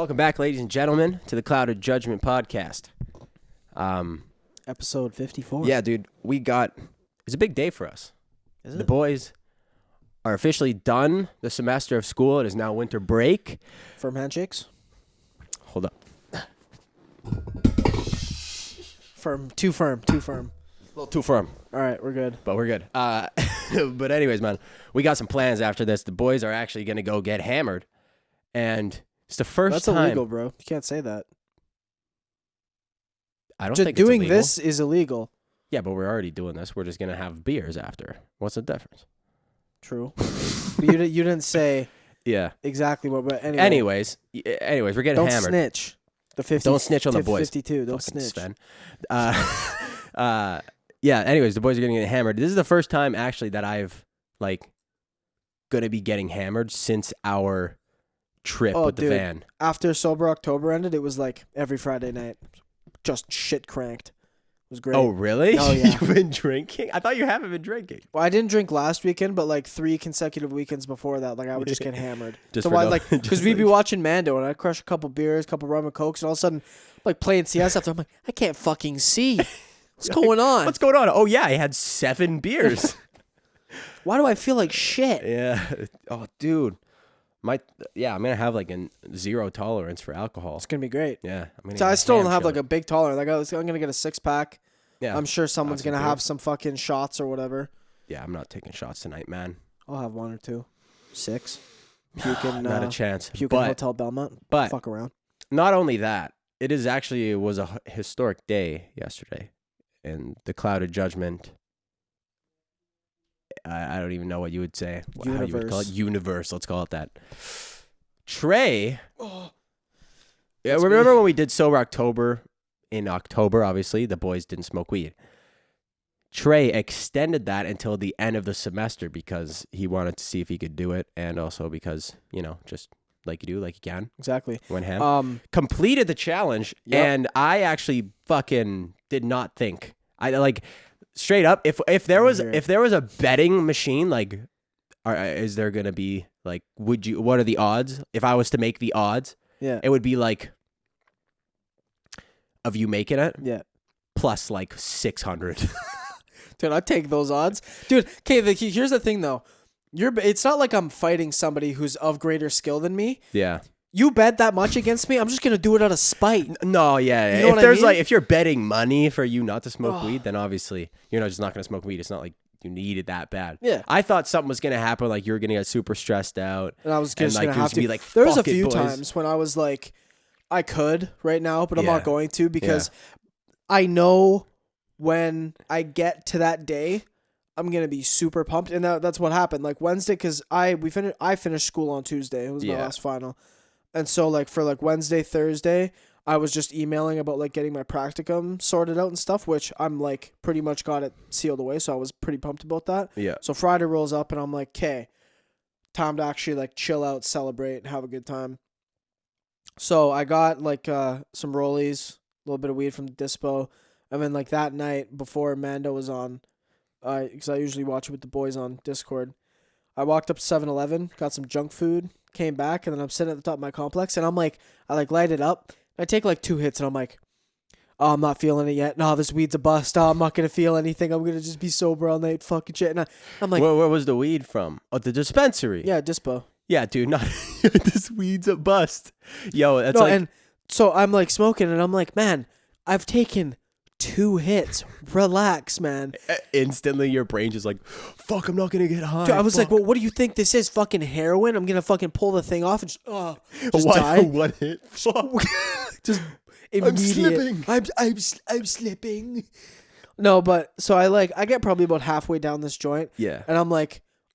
Welcome back, ladies and gentlemen, to the Clouded Judgement podcast. Episode 54. Yeah, dude, it's a big day for us. Is it? The boys are officially done the semester of school. It is now winter break. Firm handshakes? Hold up. Firm. Too firm. A little too firm. All right, we're good. But we're good. But anyways, man, we got some plans after this. The boys are actually going to go get hammered. And it's the first time. That's illegal, bro. You can't say that. I don't Just think doing it's illegal. this is illegal. Yeah, but we're already doing this. We're just going to have beers after. What's the difference? True. But you didn't say Yeah. exactly what. But Anyways, we're getting don't hammered. snitch. The 50. Don't snitch on the boys. 52. Don't Fucking snitch. Sven. Yeah, anyways, the boys are going to get hammered. This is the first time, actually, that I've, going to be getting hammered since our trip with the van. After Sober October ended, it was like every Friday night. Just shit cranked. It was great. Oh, really? Oh, yeah. You've been drinking? I thought you haven't been drinking. Well, I didn't drink last weekend, but 3 consecutive weekends before that, I would just get hammered. Just for no- Because we'd be watching Mando, and I'd crush a couple beers, a couple rum and cokes, and all of a sudden, playing CS after, I'm like, I can't fucking see. What's going on? What's going on? Oh, yeah, I had 7 beers. Why do I feel like shit? Yeah. Oh, dude. I'm going to have a zero tolerance for alcohol. It's gonna be great. Yeah. So I still don't have a big tolerance. I'm gonna get a 6-pack. Yeah. I'm sure someone's some gonna beer. have some fucking shots or whatever. Yeah, I'm not taking shots tonight, man. I'll have 1 or 2. 6. Puking. Not a chance. Puking But Hotel Belmont. but- Fuck around. not only that, it was a historic day yesterday in the Clouded Judgement. I don't even know what you would say. How you would call it? Universe. Let's call it that. Trey. Oh, Yeah, that's remember me. when we did Sober October? In October, obviously, the boys didn't smoke weed. Trey extended that until the end of the semester because he wanted to see if he could do it, and also because, just like you do, like you can. exactly. Went ham. Completed the challenge, Yep. and I actually fucking did not think. Straight up, if there was a betting machine, is there gonna be what are the odds? If I was to make the odds, Yeah. it would be of you making it Yeah. plus 600. Dude, I'd take those odds. Dude, okay, here's the thing though. It's not like I'm fighting somebody who's of greater skill than me. Yeah. You bet that much against me, I'm just gonna do it out of spite. No, yeah. You know If what I there's mean? if you're betting money for you not to smoke weed, then obviously you're just not gonna smoke weed. It's not like you need it that bad. Yeah. I thought something was gonna happen, you were gonna get super stressed out. And I was just gonna it have was to. be There was a "Fuck it, few boys." times when I was like, I could right now, but I'm Yeah. not going to because I know when I get to that day, I'm gonna be super pumped, and that's what happened. Wednesday, because I finished school on Tuesday. It was my Yeah. last final, and so for Wednesday, Thursday, I was just emailing about getting my practicum sorted out and stuff, which I'm pretty much got it sealed away. So I was pretty pumped about that. Yeah. So Friday rolls up, and I'm like, okay, time to actually chill out, celebrate, and have a good time. So I got some rollies, a little bit of weed from the dispo, and then that night before Mando was on, because I usually watch it with the boys on Discord, I walked up to 7-Eleven, got some junk food, came back, and then I'm sitting at the top of my complex, and I'm I light it up, and I take 2 hits, and I'm like, oh, I'm not feeling it yet. No, this weed's a bust. Oh, I'm not gonna feel anything. I'm gonna just be sober all night, fucking shit. And I'm like, where was the weed from? Oh, the dispensary. yeah, dispo. Yeah, dude, not this weed's a bust. Yo, that's and so I'm smoking, and I'm like, man, I've taken 2 hits. Relax, man. Instantly your brain just fuck, I'm not gonna get high. Dude, I was fuck. well, what do you think this is? Fucking heroin? I'm gonna fucking pull the thing off and just die. One hit. Fuck. Just I'm immediate. slipping. I'm slipping. No, but so I get probably about halfway down this joint, Yeah. and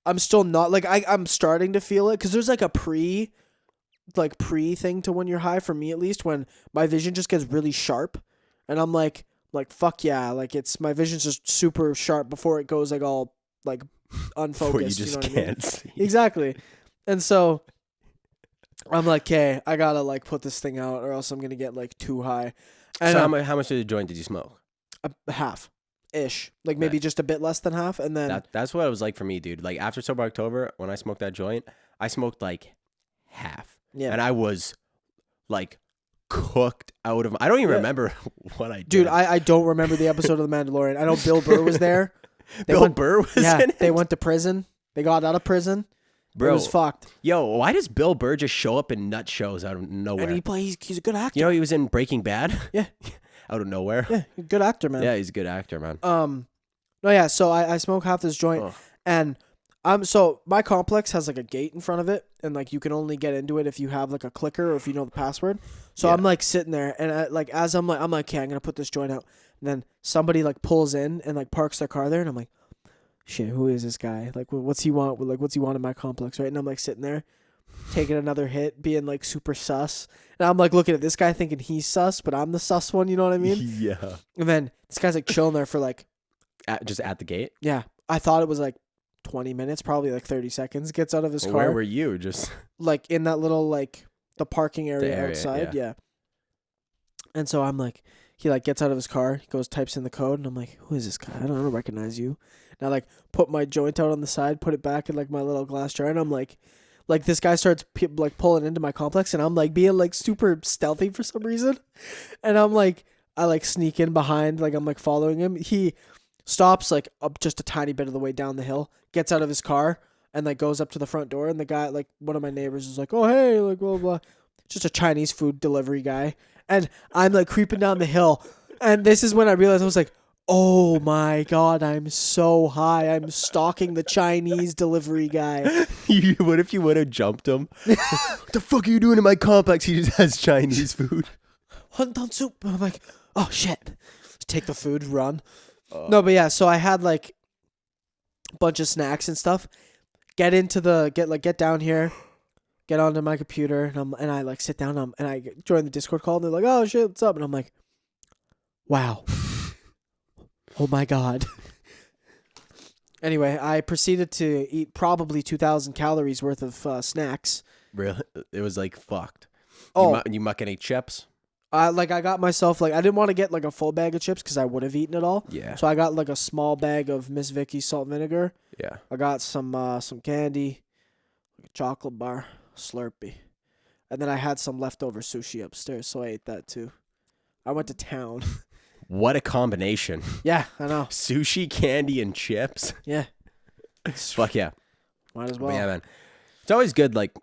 I'm still not I'm starting to feel it because there's a pre thing to when you're high, for me at least, when my vision just gets really sharp, and I'm like fuck yeah, it's my vision's just super sharp before it goes all unfocused. Before you just know what I mean? can't see. Exactly. And so I'm okay, I gotta put this thing out or else I'm gonna get too high. And So how much of the joint did you smoke? half-ish, maybe just a bit less than half, and then That's what it was like for me, dude. After Sober October, when I smoked that joint, I smoked half. yeah. And I was like cooked out of. I don't even remember what I did. Dude, I don't remember the episode of The Mandalorian. I know Bill Burr was there. Bill Burr was in it? They went to prison. They got out of prison. Bro, it was fucked. Yo, why does Bill Burr just show up in nut shows out of nowhere? And he's a good actor. You know, he was in Breaking Bad. Yeah. Out of nowhere. Yeah, he's a good actor, man. Yeah, he's a good actor, man. No, yeah. So I smoke half this joint, and so my complex has like a gate in front of it, and like you can only get into it if you have like a clicker or if you know the password. So I'm like sitting there, and as I'm like, okay, I'm gonna put this joint out, and then somebody like pulls in and like parks their car there, and I'm like, shit, who is this guy? Like, what's he want? Like, what's he want in my complex, right? And I'm like sitting there, taking another hit, being like super sus, and I'm like looking at this guy thinking he's sus, but I'm the sus one. You know what I mean? Yeah. And then this guy's like chilling there for like, just at the gate. yeah, I thought it was like 20 minutes, probably like 30 seconds. Gets out of his car. Where were you? Just like in that little like the parking area, outside, yeah. And so I'm like, he like gets out of his car, he goes types in the code, and I'm like, who is this guy? I don't recognize you. And I like put my joint out on the side, put it back in like my little glass jar, and I'm like this guy starts like pulling into my complex, and I'm like being like super stealthy for some reason, and I'm like I like sneak in behind, like I'm like following him. He stops like up just a tiny bit of the way down the hill, gets out of his car, and like goes up to the front door, and the guy, like one of my neighbors, is like, oh hey, like blah blah, just a Chinese food delivery guy, and I'm like creeping down the hill, and this is when I realized I was like, oh my god, I'm so high, I'm stalking the Chinese delivery guy. What if you would have jumped him? What the fuck are you doing in my complex? He just has Chinese food. Wonton soup. I'm like, oh shit, just take the food, run. No, but yeah, so I had like a bunch of snacks and stuff. Get down here, get onto my computer, and I like sit down and I join the Discord call, and they're like, oh shit, what's up? And I'm like, wow. Oh my god. Anyway, I proceeded to eat probably 2,000 calories worth of snacks. Really? It was like fucked. Oh. You muck any chips? I got myself like I didn't want to get like a full bag of chips because I would have eaten it all. Yeah. So I got like a small bag of Miss Vicky's salt and vinegar. Yeah. I got some candy, like a chocolate bar, Slurpee, and then I had some leftover sushi upstairs, so I ate that too. I went to town. What a combination. Yeah, I know. Sushi, candy, and chips. Yeah. Fuck yeah. Might as well. But yeah, man. It's always good like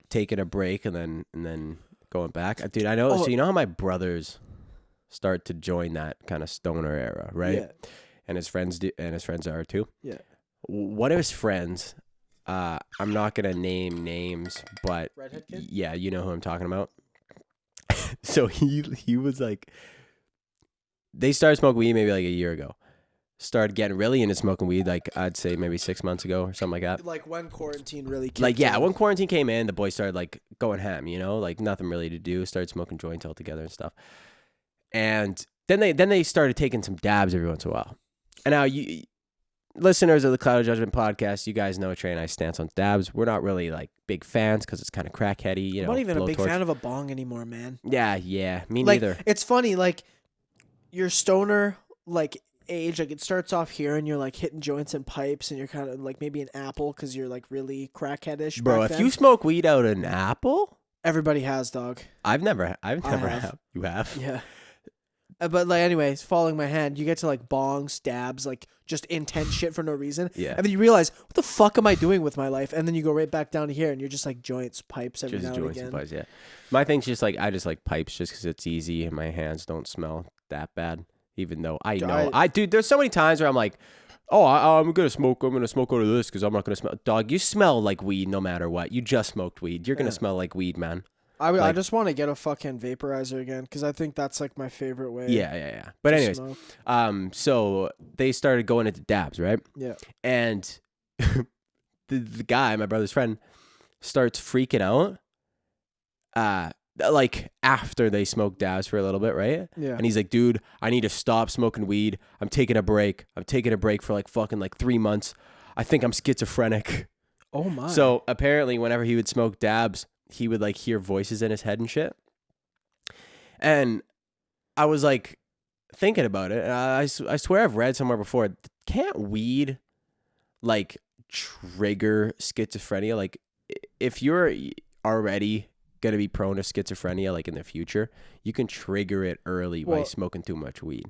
taking a break and then going back. Dude, I know. So you know how my brothers start to join that kind of stoner era, right? Yeah. And his friends do, and his friends are too. Yeah. One of his friends, I'm not gonna name names, but Redhead kid? yeah, you know who I'm talking about. So he was like, they started smoking weed maybe like a year ago. Started getting really into smoking weed, like I'd say maybe 6 months ago or something like that. Like when quarantine really kicked Like, yeah, in. when quarantine came in, the boys started like going ham, you know, like nothing really to do. Started smoking joints all together and stuff. And then they started taking some dabs every once in a while. And now you listeners of the Clouded Judgement podcast, you guys know Trey and I's stance on dabs. We're not really like big fans because it's kind of crackheady, you know. I'm not even a big blowtorch. fan of a bong anymore, man. Yeah, me Like, neither. it's funny, like your stoner like age, like it starts off here and you're like hitting joints and pipes and you're kind of like maybe an apple because you're like really crackheadish. Bro, if you smoke weed out an apple, everybody has, dog. I've never have. had. You have? Yeah. But like, anyways, following my hand, you get to like bongs, dabs, like just intense shit for no reason. Yeah. And then you realize, what the fuck am I doing with my life? And then you go right back down to here, and you're just like joints, pipes every now and joints again. and pipes, yeah. My thing's just like I just like pipes just because it's easy and my hands don't smell that bad. Even though I know dude, there's so many times where I'm like, oh, I'm gonna smoke out of this because I'm not gonna smell. Dog, you smell like weed no matter what. You just smoked weed. You're gonna smell like weed, man. I just want to get a fucking vaporizer again because I think that's like my favorite way. Yeah. But anyways, smoke. So they started going into dabs, right? Yeah. And the guy, my brother's friend, starts freaking out. Like after they smoke dabs for a little bit, right? Yeah. And he's like, dude, I need to stop smoking weed. I'm taking a break. I'm taking a break for like fucking like 3 months. I think I'm schizophrenic. Oh my. So apparently whenever he would smoke dabs, he would like hear voices in his head and shit. And I was like thinking about it. And I swear I've read somewhere before, can't weed like trigger schizophrenia? Like if you're already going to be prone to schizophrenia like in the future, you can trigger it early by smoking too much weed.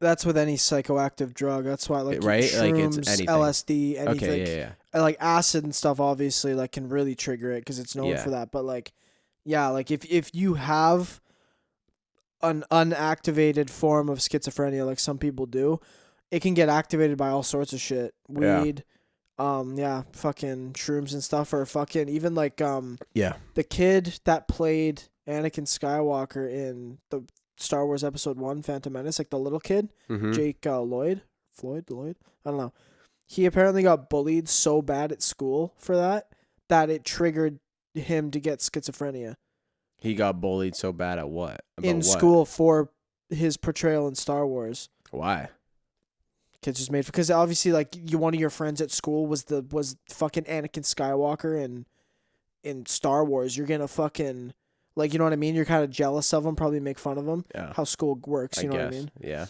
That's with any psychoactive drug. That's why, like, right? shrooms, Like it's anything. LSD, anything. Okay, yeah. And, like, acid and stuff, obviously, like, can really trigger it because it's known for that. But, like, yeah, like, if you have an unactivated form of schizophrenia, like some people do, it can get activated by all sorts of shit. Weed, fucking shrooms and stuff, or fucking even, like, the kid that played Anakin Skywalker in the Star Wars Episode 1, Phantom Menace, like the little kid, Jake Lloyd? I don't know. He apparently got bullied so bad at school for that it triggered him to get schizophrenia. He got bullied so bad at what? School for his portrayal in Star Wars. Why? Kids just made, because obviously, like, one of your friends at school was fucking Anakin Skywalker in Star Wars. You're gonna fucking, like, you know what I mean? You're kind of jealous of him, probably make fun of him. Yeah. How school works, you know what I mean? Yeah.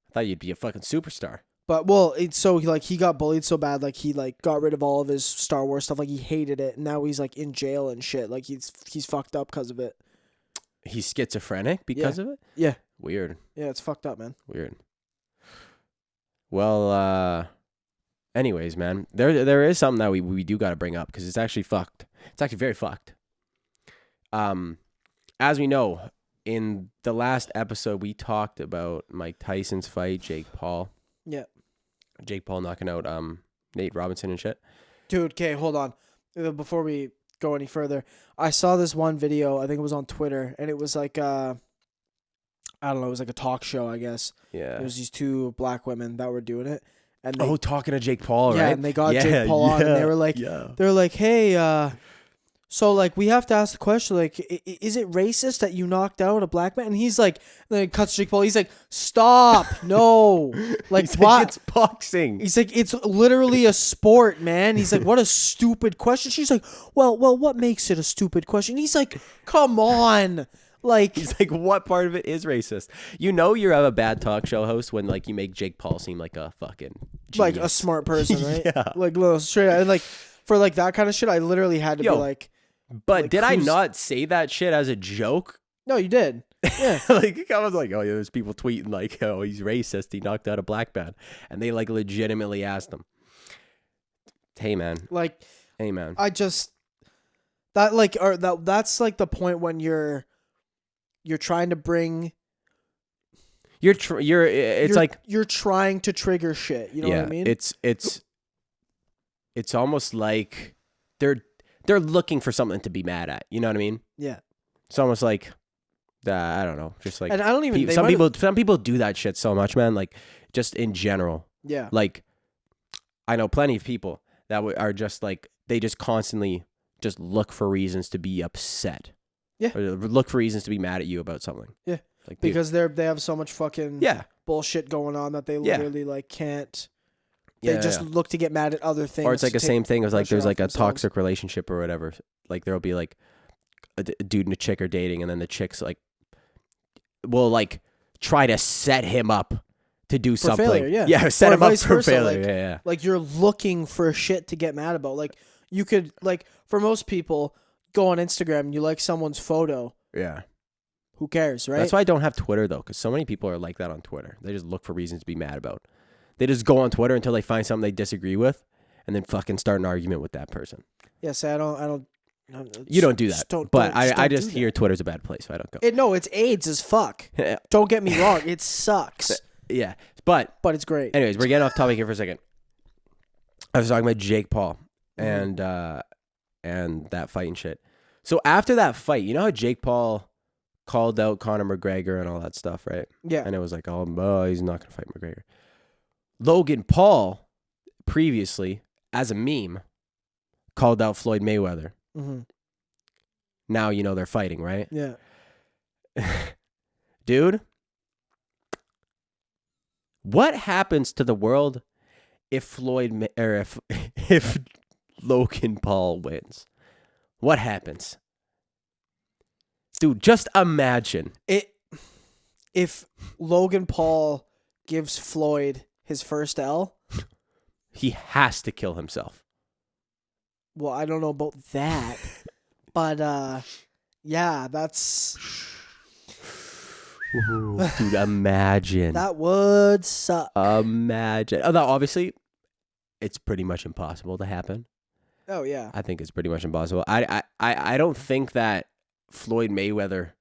I thought you'd be a fucking superstar. But, well, he got bullied so bad, like, he, like, got rid of all of his Star Wars stuff. Like, he hated it, and now he's, like, in jail and shit. Like, he's fucked up because of it. He's schizophrenic because of it? Yeah. Weird. Yeah, it's fucked up, man. Weird. Well, anyways, man, there is something that we do got to bring up because it's actually fucked. It's actually very fucked. As we know, in the last episode, we talked about Mike Tyson's fight, Jake Paul. Yeah. Jake Paul knocking out Nate Robinson and shit. Dude, okay, hold on. Before we go any further, I saw this one video, I think it was on Twitter, and it was like I don't know, it was like a talk show, I guess. Yeah. It was these two black women that were doing it. And talking to Jake Paul, right? Yeah, and they got Jake Paul on, and they were like, hey, so, like, we have to ask the question, like, is it racist that you knocked out a black man? And he's like, then it cuts to Jake Paul. He's like, stop, no. Like, he's what? Like, it's boxing. He's like, it's literally a sport, man. He's like, what a stupid question. She's like, well, what makes it a stupid question? He's like, come on. Like, he's like, what part of it is racist? You know you're a bad talk show host when, like, you make Jake Paul seem like a fucking genius. Like a smart person, right? Yeah. Like, little straight. And, like, for, like, that kind of shit, I literally had to be like. But like, did I not say that shit as a joke? No, you did. Yeah. Like, I was like, oh, yeah, there's people tweeting like, oh, he's racist. He knocked out a black man. And they, like, legitimately asked him. Hey, man. Like, hey, man. I just, that, like, or that's, like, the point when you're trying to bring. You're trying to trigger shit. You know what I mean? It's almost like they're looking for something to be mad at. You know what I mean? Yeah. It's almost like, I don't know, just like. And I don't even. Some people do that shit so much, man. Like, just in general. Yeah. Like, I know plenty of people that are just like, they just constantly just look for reasons to be upset. Yeah. Or look for reasons to be mad at you about something. Yeah. Like, because they have so much fucking bullshit going on that they literally like can't. They just look to get mad at other things. Or it's like the same thing as like there's like a toxic relationship or whatever. Like there'll be like a dude and a chick are dating, and then the chick's like will like try to set him up to do something. Failure, yeah, set him up for versa, failure. Like, yeah. Like you're looking for shit to get mad about. Like you could like for most people go on Instagram and you like someone's photo. Yeah. Who cares, right? That's why I don't have Twitter though, because so many people are like that on Twitter. They just look for reasons to be mad about. They just go on Twitter until they find something they disagree with, and then fucking start an argument with that person. Yeah, so I don't. You don't do that, I just hear Twitter's a bad place, so I don't go. No, it's AIDS as fuck. Don't get me wrong, it sucks. Yeah, but it's great. Anyways, we're getting off topic here for a second. I was talking about Jake Paul and that fight and shit. So after that fight, you know how Jake Paul called out Conor McGregor and all that stuff, right? Yeah. And it was like, oh, he's not going to fight McGregor. Logan Paul, previously, as a meme, called out Floyd Mayweather. Mm-hmm. Now, you know, they're fighting, right? Yeah. Dude, what happens to the world if if Logan Paul wins? What happens? Dude, just imagine. If Logan Paul gives Floyd his first L, he has to kill himself. Well, I don't know about that, but Yeah, that's Dude, imagine. that would suck. Imagine. Although obviously, it's pretty much impossible to happen. Oh yeah. I think it's pretty much impossible. I don't think that Floyd Mayweather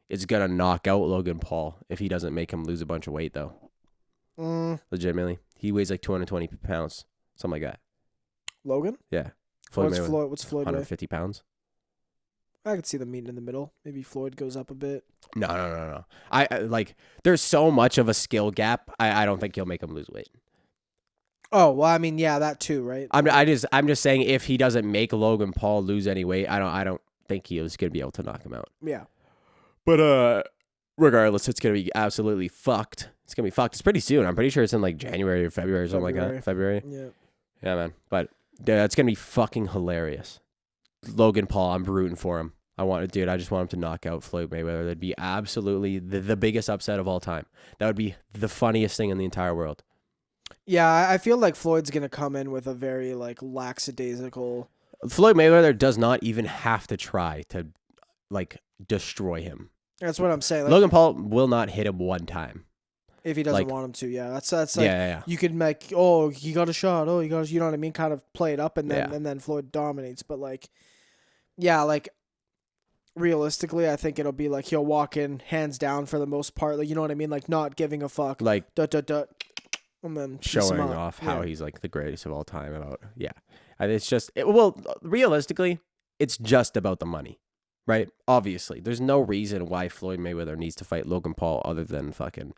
is gonna knock out Logan Paul if he doesn't make him lose a bunch of weight, though. Legitimately, he weighs like 220 pounds, something like that. Logan? Yeah. What's Floyd weigh? 150 pounds. I could see them meeting in the middle. Maybe Floyd goes up a bit. No. I like. There's so much of a skill gap. I don't think he'll make him lose weight. Oh well, I mean, yeah, that too, right? I'm just saying if he doesn't make Logan Paul lose any weight, I don't think he was gonna be able to knock him out. Yeah. But regardless, it's gonna be absolutely fucked. It's gonna be fucked. It's pretty soon. I'm pretty sure it's in like January or February or something like that. February. Yeah. Yeah, man. But yeah, it's gonna be fucking hilarious. Logan Paul, I'm rooting for him. I just want him to knock out Floyd Mayweather. That'd be absolutely the biggest upset of all time. That would be the funniest thing in the entire world. Yeah, I feel like Floyd's gonna come in with a very like lackadaisical. Floyd Mayweather does not even have to try to like destroy him. That's what I'm saying. Like, Logan Paul will not hit him one time. If he doesn't want him to, yeah, that's like yeah. You could make he got a shot, you know what I mean, kind of play it up and then Floyd dominates, but like, yeah, like realistically, I think it'll be like he'll walk in hands down for the most part, like you know what I mean, like not giving a fuck, like and then showing off how he's like the greatest of all time. It's just realistically, it's just about the money, right? Obviously, there's no reason why Floyd Mayweather needs to fight Logan Paul other than fucking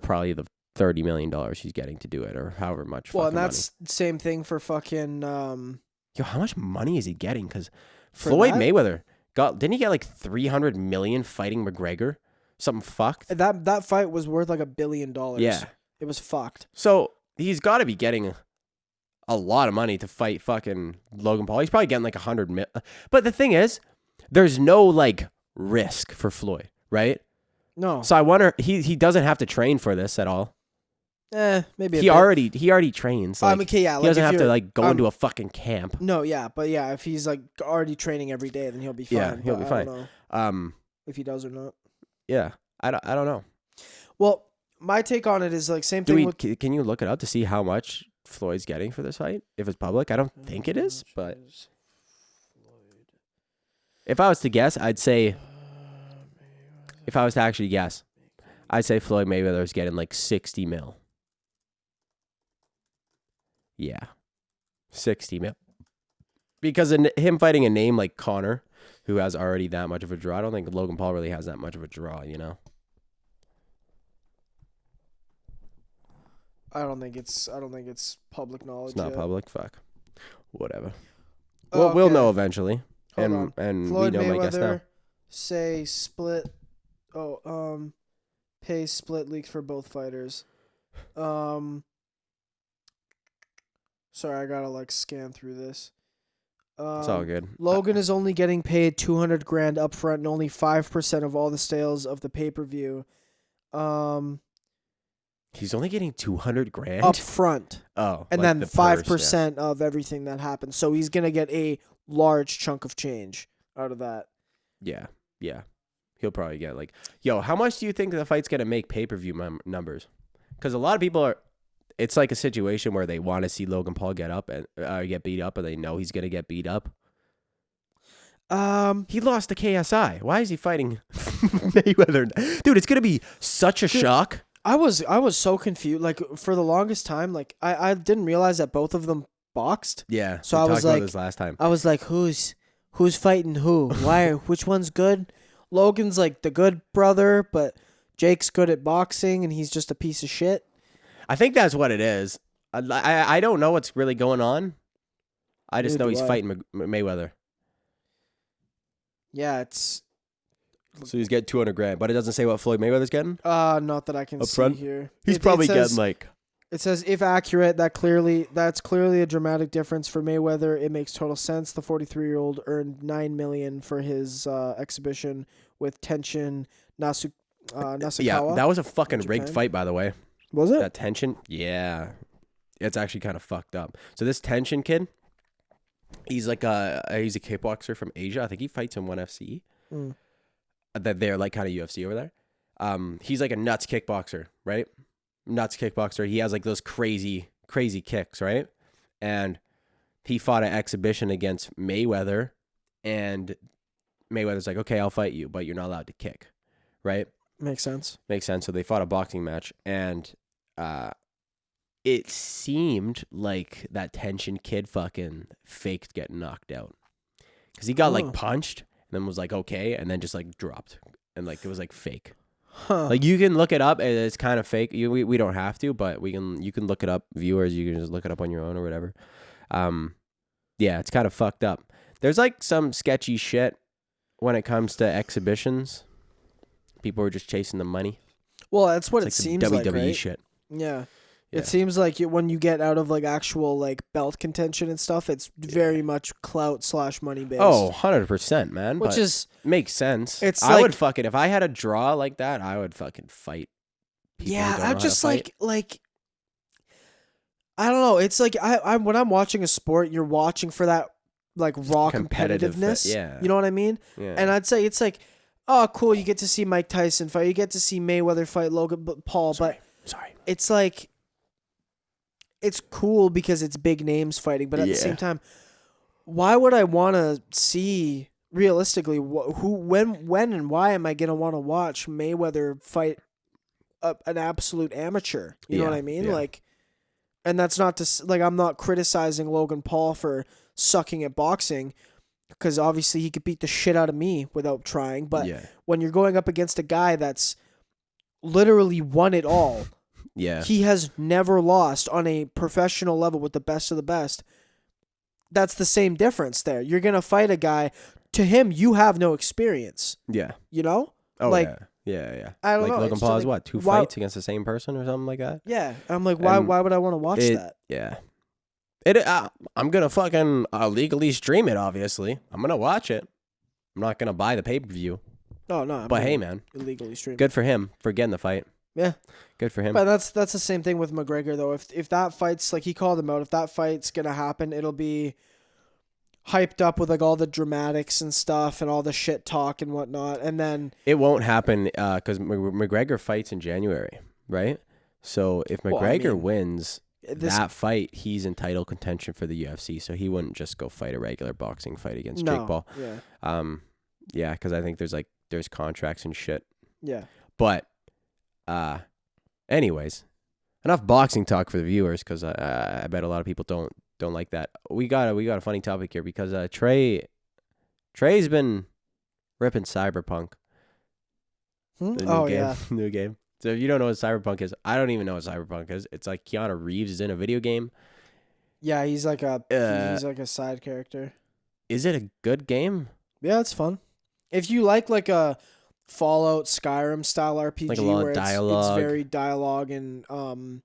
probably the $30 million he's getting to do it, or however much. Well, and that's the same thing for fucking. Yo, how much money is he getting? Because Floyd Mayweather didn't he get like 300 million fighting McGregor? Something fucked. That fight was worth like $1 billion. Yeah, it was fucked. So he's got to be getting a lot of money to fight fucking Logan Paul. He's probably getting like 100 million. But the thing is, there's no like risk for Floyd, right? No. So I wonder he doesn't have to train for this at all. Maybe he already trains. Like, okay, yeah. He doesn't have to like go into a fucking camp. No, yeah, but yeah, if he's like already training every day, then he'll be fine. Yeah, he'll be fine. I don't know, if he does or not. Yeah, I don't know. Well, my take on it is like same thing. Can you look it up to see how much Floyd's getting for this fight? If it's public, I don't think it is. But if I was to guess, I'd say. If I was to actually guess, I'd say Floyd Mayweather is getting like 60 mil. Yeah. 60 mil. Because in him fighting a name like Conor, who has already that much of a draw, I don't think Logan Paul really has that much of a draw, you know? I don't think it's public knowledge. It's not yet. Public? Fuck. Whatever. We'll know eventually. Hold and Floyd we know Mayweather, my guess now. Say split. Pay split leaks for both fighters. Sorry, I gotta like scan through this. It's all good. Logan is only getting paid $200,000 upfront and only 5% of all the sales of the pay-per-view. He's only getting $200,000 up front. Oh, and like then 5% of everything that happens. So he's gonna get a large chunk of change out of that. Yeah. He'll probably get like, yo, how much do you think the fight's gonna make pay-per-view numbers? Because a lot of people it's like a situation where they want to see Logan Paul get beat up, and they know he's gonna get beat up. He lost to KSI. Why is he fighting Mayweather? Dude, it's gonna be such a shock. I was so confused. Like for the longest time, like I didn't realize that both of them boxed. Yeah. So I was like, this last time. I was like, who's fighting who? Which one's good? Logan's like the good brother, but Jake's good at boxing, and he's just a piece of shit. I think that's what it is. I don't know what's really going on. I just know he's fighting Mayweather. Yeah, it's. So he's getting $200,000, but it doesn't say what Floyd Mayweather's getting. Not that I can see here. He's probably getting like. It says, if accurate, that's clearly a dramatic difference for Mayweather. It makes total sense. The 43-year-old earned $9 million for his exhibition with Tenshin Nasukawa. Yeah, that was a fucking rigged fight, by the way. Was it? That Tenshin? Yeah. It's actually kind of fucked up. So this Tenshin kid, He's like he's a kickboxer from Asia. I think he fights in 1FC. Mm. That they're like kind of UFC over there. He's like a nuts kickboxer, right? Nuts kickboxer. He has like those crazy kicks, right? And he fought an exhibition against Mayweather, and Mayweather's like, okay, I'll fight you, but you're not allowed to kick, right? Makes sense. Makes sense. So they fought a boxing match, and it seemed like that tension kid fucking faked getting knocked out. Because he got like punched, and then was like, okay, and then just like dropped. And like it was like fake. Huh. Like you can look it up, and it's kind of fake. We don't have to, but you can look it up. Viewers, you can just look it up on your own or whatever. Yeah, it's kind of fucked up. There's like some sketchy shit when it comes to exhibitions. People are just chasing the money. Well, that's what It's it like seems some like, WWE right? shit. Yeah. Yeah. It seems like when you get out of like actual like belt contention and stuff, it's very much clout / money based. Oh, 100%, man. Which but is makes sense. It's I like- would fucking, if I had a draw like that, I would fucking fight. People who don't know how I'm to just fight. like I don't know. It's like I'm when I'm watching a sport, you're watching for that like raw Competitive competitiveness. yeah. You know what I mean? Yeah. And I'd say it's like, oh, cool. You get to see Mike Tyson fight. You get to see Mayweather fight Logan Paul. But Sorry. it's like, it's cool because it's big names fighting. But at the same time, why would I want to see realistically who, when, and why am I gonna want to watch Mayweather fight an absolute amateur? You know what I mean? Yeah. Like, and that's not to like I'm not criticizing Logan Paul for sucking at boxing, because obviously he could beat the shit out of me without trying. But yeah. when you're going up against a guy that's literally won it all, Yeah. he has never lost on a professional level with the best of the best. That's the same difference there. You're going to fight a guy, to him, you have no experience, Yeah. you know? Oh, like, yeah. I don't like know. Logan It's Paul just has like, what, two why- fights against the same person or something like that? Yeah. I'm like, why would I want to watch that? Yeah. I'm going to fucking legally stream it, obviously. I'm going to watch it. I'm not going to buy the pay-per-view. Oh, no. But hey, man. Illegally stream. Good for him for getting the fight. Yeah. Good for him. But that's the same thing with McGregor, though. If that fight's, like he called him out, if that fight's going to happen, it'll be hyped up with like all the dramatics and stuff and all the shit talk and whatnot. And then It won't happen because McGregor fights in January, right? So if Well, I McGregor mean, wins this, that fight, he's in title contention for the UFC. So he wouldn't just go fight a regular boxing fight against Jake Paul. Yeah. Yeah, because I think there's contracts and shit. Yeah. But, anyways, enough boxing talk for the viewers because I bet a lot of people don't like that. We got a funny topic here because Trey's been ripping Cyberpunk. The new Oh, game, yeah. new game. So if you don't know what Cyberpunk is, I don't even know what Cyberpunk is. It's like Keanu Reeves is in a video game. Yeah, he's like a side character. Is it a good game? Yeah, it's fun. If you like a Fallout Skyrim style RPG Like a lot of where it's dialogue. very dialogue and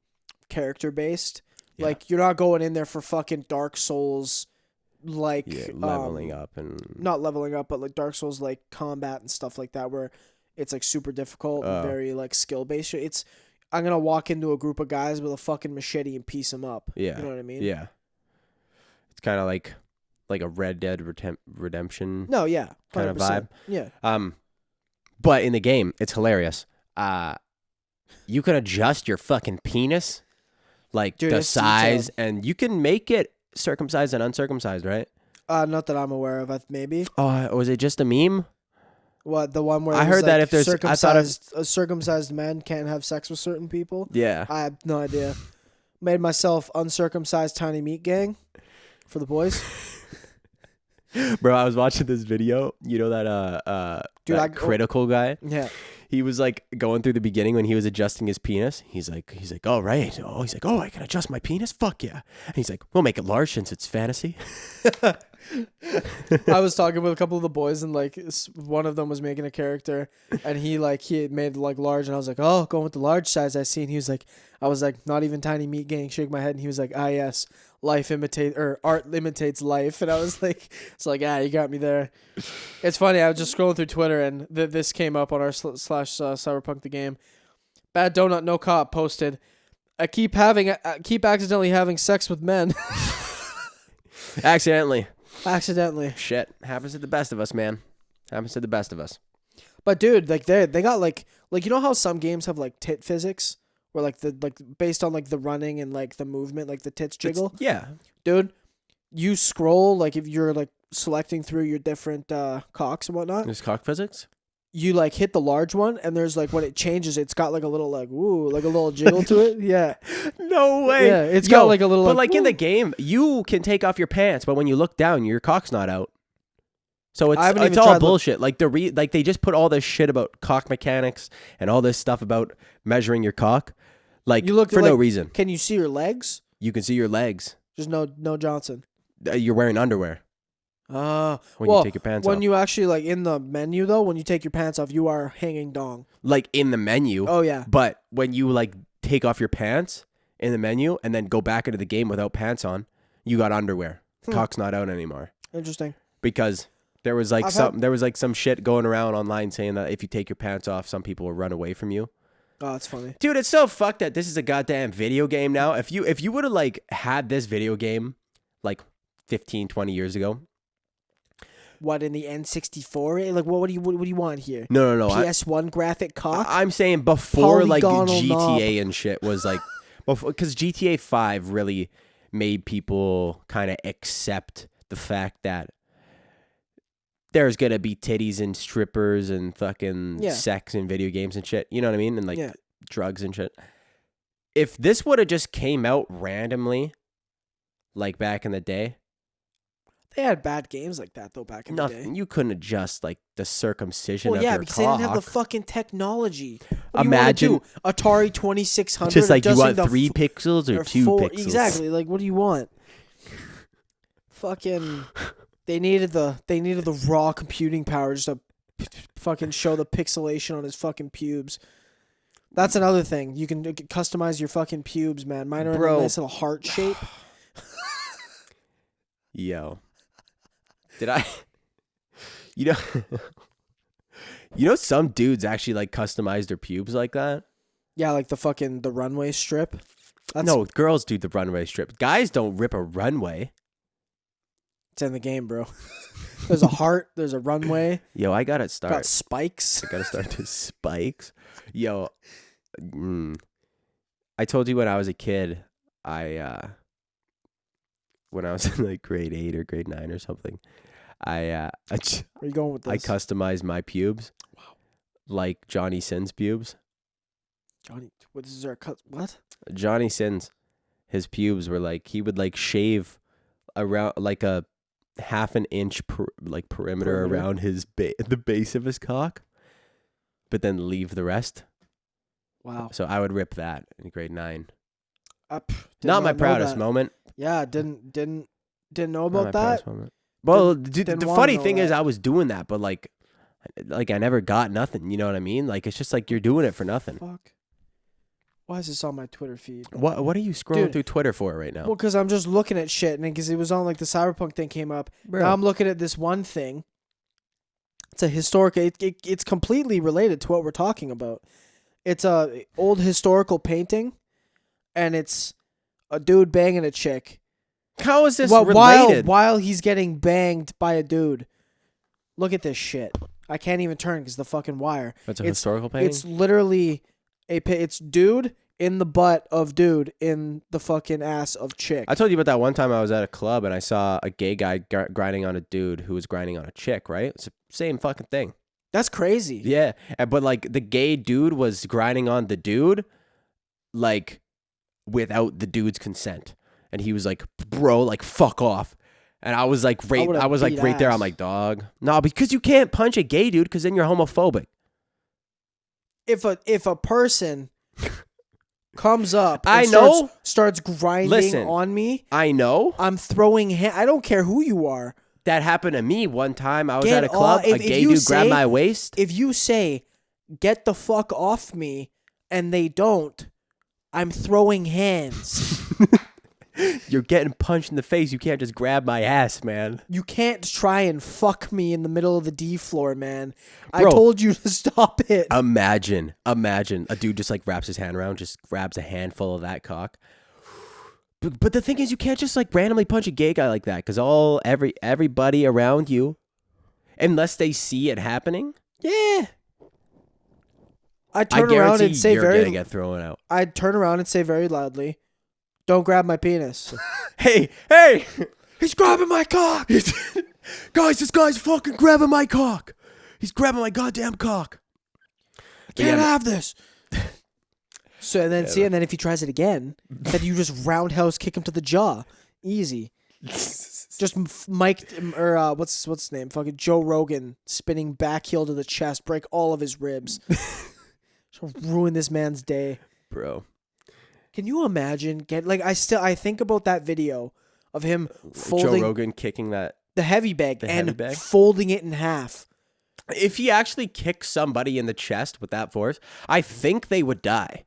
character based. Yeah. Like you're not going in there for fucking Dark Souls like Leveling up and not leveling up, but like Dark Souls like combat and stuff like that where it's like super difficult and very like skill based. It's I'm gonna walk into a group of guys with a fucking machete and piece them up. Yeah. You know what I mean? Yeah. It's kind of like a Red Dead Redemption. No, yeah. 100%. Kind of vibe. Yeah. But in the game, it's hilarious. You can adjust your fucking penis, like Dude, the it's size, detailed. and you can make it circumcised and uncircumcised, right? Not that I'm aware of. Maybe. Oh, was it just a meme? What, the one where I it was heard that like if there's- I thought a circumcised man can't have sex with certain people? Yeah. I have no idea. Made myself uncircumcised tiny meat gang for the boys. Bro, I was watching this video. You know that Dude, that critical guy? Yeah. He was like going through the beginning when he was adjusting his penis. He's like, oh, right. Oh, he's like, oh, I can adjust my penis? Fuck yeah. And he's like, we'll make it large since it's fantasy. I was talking with a couple of the boys and like one of them was making a character and he had made like large and I was like, oh, going with the large size I see. And he was like, I was like, not even tiny meat gang, shake my head. And he was like, ah, yes, art imitates life. And I was like, it's like, you got me there. It's funny. I was just scrolling through Twitter and this came up on our / Cyberpunk the game. Bad Donut No Cop posted, I keep accidentally having sex with men. Accidentally. Accidentally. Shit happens to the best of us, man. Happens to the best of us. But dude, like they got like you know how some games have like tit physics, where like based on like the running and like the movement, like the tits jiggle. Yeah, dude. You scroll like if you're like selecting through your different cocks and whatnot. there's cock physics. You like hit the large one, and there's like when it changes, it's got like a little like ooh, like a little jiggle to it. Yeah. No way. Yeah, it's got like a little. But like in woo. the game, you can take off your pants, but when you look down, your cock's not out. So it's all bullshit. Like they just put all this shit about cock mechanics and all this stuff about measuring your cock, like you look for like, no reason. Can you see your legs? You can see your legs. Just no Johnson. You're wearing underwear when you take your pants off. When you actually like in the menu though, when you take your pants off, you are hanging dong. Like in the menu. Oh yeah. But when you like take off your pants in the menu and then go back into the game without pants on, you got underwear. Cock's not out anymore. Interesting. Because there was like some shit going around online saying that if you take your pants off, some people will run away from you. Oh, that's funny. Dude, it's so fucked that this is a goddamn video game now. If you would have like had this video game like 15, 20 years ago. What, in the N64? Like what do you want here? No. PS1 graphic cock? I'm saying before Polygonal like GTA knob. and shit was like because GTA 5 really made people kind of accept the fact that there's gonna be titties and strippers and fucking sex and video games and shit. You know what I mean? And like drugs and shit. If this would have just came out randomly, like back in the day, they had bad games like that though back in the day. You couldn't adjust like the circumcision of your because cock. they didn't have the fucking technology. What Imagine do you want to do? Atari 2600. Just like you want 3 pixels or 2 4, pixels. exactly. Like what do you want? Fucking. They needed the raw computing power just to fucking show the pixelation on his fucking pubes. That's another thing. You can customize your fucking pubes, man. Mine are in a nice little heart shape. Yo. Did I you know some dudes actually like customize their pubes like that? Yeah, like the runway strip. No, girls do the runway strip. Guys don't rip a runway. It's in the game, bro. There's a heart. There's a runway. Yo, I gotta start. Got spikes. I gotta start to spikes. Yo, I told you when I was a kid, when I was in like grade 8 or grade 9 or something, Where are you going with this? I customized my pubes. Wow. Like Johnny Sins pubes. Johnny, what is there? What? Johnny Sins, his pubes were like he would like shave around like a half an inch perimeter around his the base of his cock, but then leave the rest. Wow. So I would rip that in grade 9. Not my proudest moment. Yeah, didn't know about that. Well, dude, the funny thing is I was doing that, but like I never got nothing. You know what I mean? Like it's just like you're doing it for nothing. Fuck. Why is this on my Twitter feed? What are you scrolling through Twitter for right now? Well, because I'm just looking at shit, and because it was on like the Cyberpunk thing came up. Bro. Now I'm looking at this one thing. It's a historic. It's completely related to what we're talking about. It's a old historical painting, and it's a dude banging a chick. How is this related? While he's getting banged by a dude. Look at this shit. I can't even turn because the fucking wire. That's a historical painting? It's literally it's dude in the butt of dude in the fucking ass of chick. I told you about that one time I was at a club and I saw a gay guy grinding on a dude who was grinding on a chick, right? It's the same fucking thing. That's crazy. Yeah. But like the gay dude was grinding on the dude like without the dude's consent. And he was like, bro, like fuck off. And I was like right there. I'm like, dog. No, because you can't punch a gay dude because then you're homophobic. If a person comes up and starts grinding on me, I know. I'm throwing I don't care who you are. That happened to me one time. I was at a club. A gay dude grabbed my waist. If you say, get the fuck off me, and they don't, I'm throwing hands. You're getting punched in the face. You can't just grab my ass, man. You can't try and fuck me in the middle of the D floor, man. Bro, I told you to stop it. Imagine a dude just like wraps his hand around, just grabs a handful of that cock. But the thing is, you can't just like randomly punch a gay guy like that because everybody around you, unless they see it happening, Yeah. I'd I turn around guarantee and say you're gonna get thrown out. I'd turn around and say very loudly, "Don't grab my penis." Hey, he's grabbing my cock. Guys, this guy's fucking grabbing my cock. He's grabbing my goddamn cock. Can't have this. So and then if he tries it again, then you just roundhouse kick him to the jaw, easy. Just Mike or what's his name? Fucking Joe Rogan spinning back heel to the chest, break all of his ribs, just ruin this man's day, bro. Can you imagine? I think about that video of him folding Joe Rogan kicking the heavy bag heavy bag? folding it in half. If he actually kicked somebody in the chest with that force, I think they would die.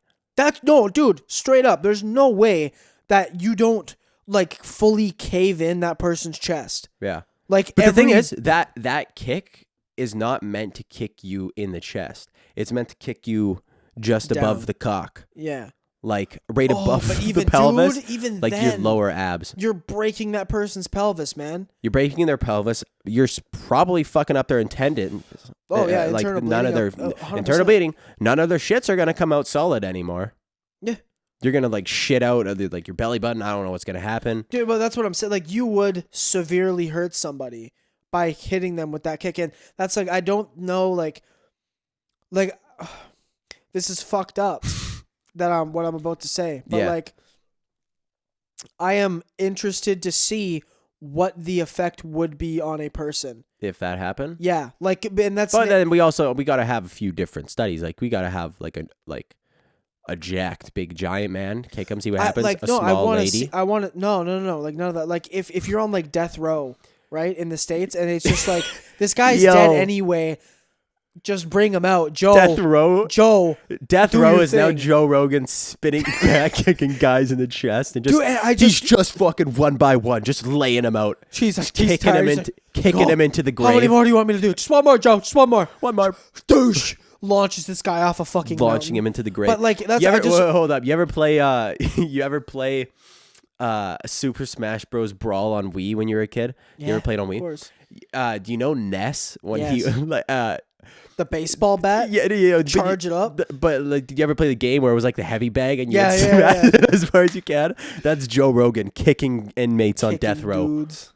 No, dude, straight up. There's no way that you don't like fully cave in that person's chest. Yeah. Like, but the thing is that kick is not meant to kick you in the chest. It's meant to kick you just down above the cock. Yeah. Like right above but even, the pelvis. Dude, even like then, your lower abs. You're breaking that person's pelvis, man. You're breaking their pelvis. You're probably fucking up their tendon. Oh yeah, like internal none bleeding of their 100%. internal bleeding. None of their shits are gonna come out solid anymore. Yeah. You're gonna like shit out of like your belly button. I don't know what's gonna happen. Dude, but that's what I'm saying. Like, you would severely hurt somebody by hitting them with that kick. And that's like, I don't know, like this is fucked up that what I'm about to say. But like, I am interested to see what the effect would be on a person if that happened. Yeah, like, and that's. But then we gotta have a few different studies. Like we gotta have a jacked big giant man kick him, see what happens. Small lady. I want to. No. Like none of that. Like if you're on like death row, right, in the States, and it's just like this guy's dead anyway. Just bring him out, Joe. Death row. Death row is now Joe Rogan spinning back, kicking guys in the chest, and he's just fucking one by one, just laying him out. Jesus, kicking him into the grave. How many more do you want me to do? Just one more, Joe. Just one more. One more. Douche. Launches this guy off a fucking launching mountain. him into the grave. But like that's hold up. You ever play Super Smash Bros. Brawl on Wii when you were a kid? Yeah, you ever played on Wii? Of course. Do you know Ness when he the baseball bat? Yeah, charge it up. But like, did you ever play the game where it was like the heavy bag and you would smash it as far as you can? That's Joe Rogan kicking inmates on death row. Dudes.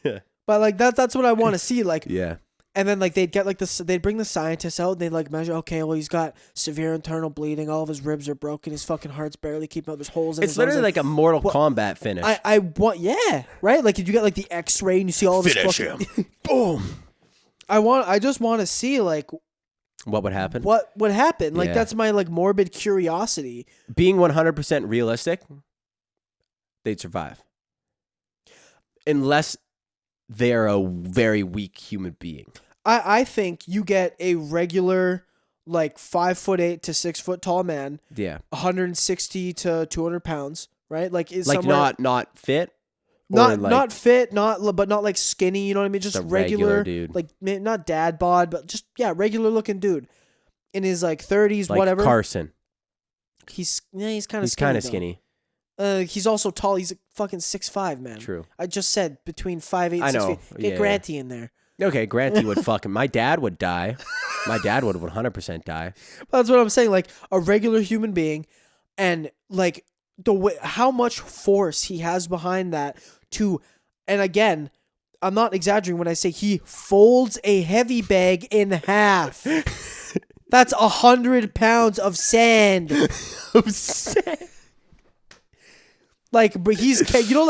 But like that's what I want to see. Like, yeah. And then like they'd get like they'd bring the scientists out and they'd like measure, okay, well, he's got severe internal bleeding, all of his ribs are broken, his fucking heart's barely keeping up, there's holes in his lungs. It's literally like a Mortal Kombat finish. I want, yeah, right? Like, if you get like the X-ray and you see all of his fucking him. Boom. I just want to see like what would happen. What would happen? Like, that's my like morbid curiosity. Being 100% realistic, they'd survive. Unless they're a very weak human being. I think you get a regular, like 5'8" to 6 foot tall man. Yeah. 160 to 200 pounds, right? Like not fit. Not fit, but not like skinny. You know what I mean? Just regular dude. Like not dad bod, but just regular looking dude. In his like 30s, like whatever. Carson. He's kind of skinny. He's also tall. He's fucking 6'5", man. True. I just said between 5'8" and 6 feet. Get Granty in there. Okay, Granty would fuck him. My dad would die. My dad would 100% die. That's what I'm saying. Like a regular human being, and like the way, how much force he has behind that to, and again, I'm not exaggerating when I say he folds a heavy bag in half. That's 100 pounds of sand. Like, but he's, in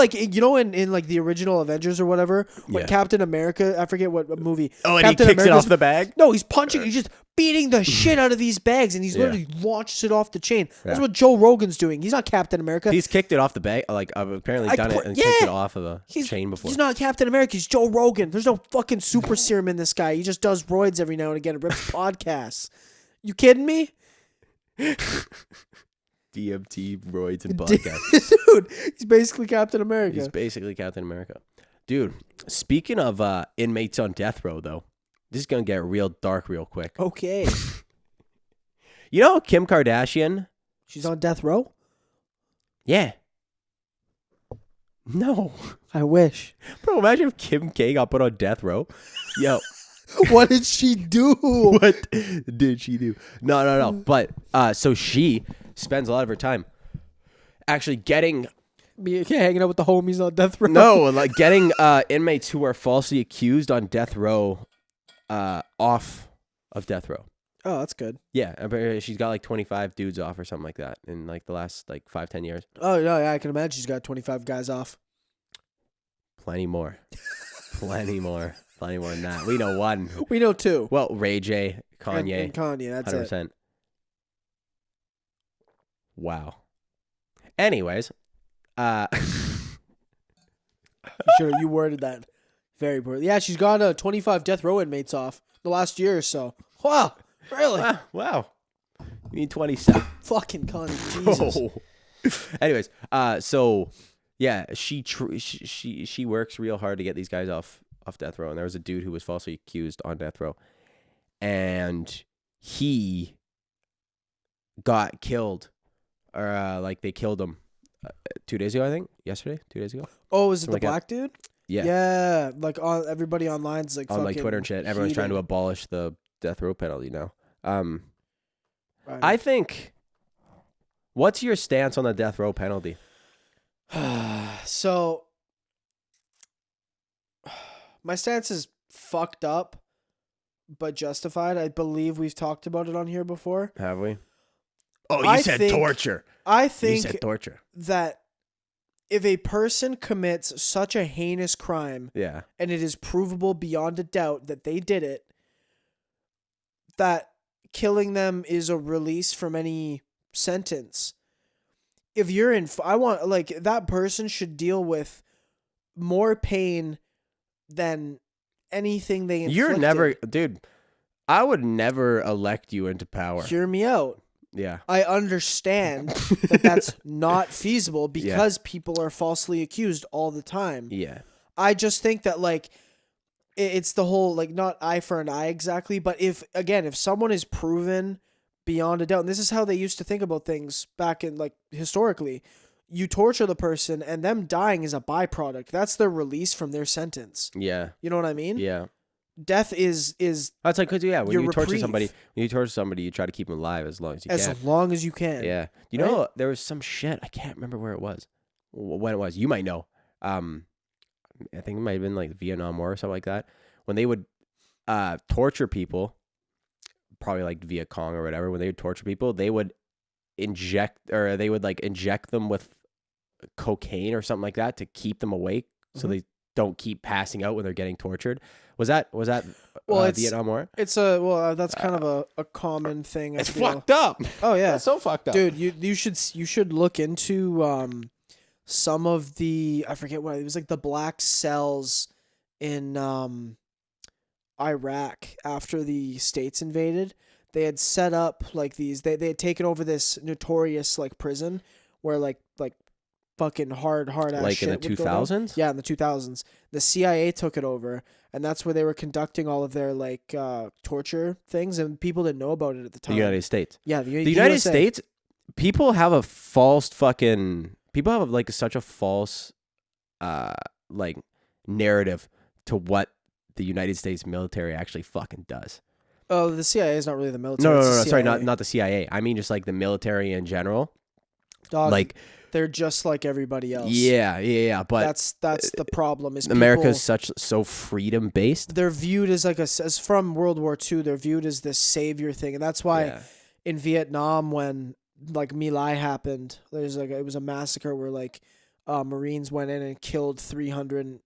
like the original Avengers or whatever, when Captain America, I forget what movie. Oh, and Captain he kicks it off the bag? No, he's punching, he's just beating the shit out of these bags, and he's literally launches it off the chain. That's what Joe Rogan's doing. He's not Captain America. He's kicked it off the bag, like, apparently done it and kicked it off of a chain before. He's not Captain America, he's Joe Rogan. There's no fucking super serum in this guy. He just does roids every now and again and rips podcasts. You kidding me? DMT, roids, and podcasts. Dude, he's basically Captain America. Dude, speaking of inmates on death row, though, this is going to get real dark real quick. Okay. You know Kim Kardashian? She's on death row? Yeah. No. I wish. Bro, imagine if Kim K got put on death row. Yo. What did she do? What did she do? No. But so she spends a lot of her time actually getting Hanging out with the homies on death row. no, like getting inmates who are falsely accused on death row off of death row. Oh, that's good. Yeah, apparently she's got like 25 dudes off or something like that in like the last like 5-10 years. Oh, no, yeah, I can imagine she's got 25 guys off. Plenty more. Plenty more than that. We know one. We know two. Well, Ray J, Kanye. And Kanye, that's 100%. it. Wow. Anyways, You worded that very poorly. Yeah, she's got 25 death row inmates off the last year or so. Wow, really? wow. You mean 27? Fucking Kanye, Jesus. Oh. Anyways, so yeah, she works real hard to get these guys off death row, and there was a dude who was falsely accused on death row, and he got killed, or like they killed him 2 days ago, I think. Yesterday, 2 days ago. Oh, is it the Like black dude? Yeah. Yeah, like everybody online's like On like fucking Twitter and shit, everyone's trying to heated. abolish the death row penalty now. Right. I think. What's your stance on the death row penalty? So, my stance is fucked up, but justified. I believe we've talked about it on here before. Have we? Oh, you I said think- torture. I You think said torture. that if a person commits such a heinous crime Yeah. and it is provable beyond a doubt that they did it, that killing them is a release from any sentence. If you're in, I want, like, that person should deal with more pain than anything they inflicted. You're never, dude. I would never elect you into power. Hear me out. Yeah. I understand that that's not feasible because people are falsely accused all the time. Yeah. I just think that, like, it's the whole, like, not eye for an eye exactly, but if someone is proven beyond a doubt, and this is how they used to think about things back in, like, historically, you torture the person and them dying is a byproduct. That's their release from their sentence. Yeah. You know what I mean? Yeah. Death is That's like, cause yeah, when your you torture reprieve. somebody, you try to keep them alive as long as you can. as long as you can. Yeah. You Right? know, there was some shit. I can't remember where it was. When it was. You might know. I think it might have been like the Vietnam War or something like that. When they would torture people, probably like Viet Cong or whatever, when they would torture people, they would inject them with cocaine or something like that to keep them awake so they don't keep passing out when they're getting tortured. Was that Well, it's Vietnam War? It's that's kind of a common thing. It's I feel. fucked up. Oh yeah, That's so fucked up. dude. You should look into some of the, I forget what it was, like the black cells in Iraq after the States invaded. They had set up like these. They had taken over this notorious like prison where like fucking hard ass Like shit in the would go down. 2000s? Yeah, in the 2000s. The CIA took it over, and that's where they were conducting all of their like torture things, and people didn't know about it at the The time. United States. Yeah, The United USA. States, people have a false people have like such a false like narrative to what the United States military actually fucking does. Oh, the CIA is not really the military. No, it's the sorry, CIA. not the CIA. I mean just like the military in general. Dog, Like they're just like everybody else. yeah, but that's the problem. Is America's people, so freedom based. they're viewed as like as from World War II. They're viewed as this savior thing, and that's why in Vietnam when like My Lai happened, there's like it was a massacre where like Marines went in and killed 300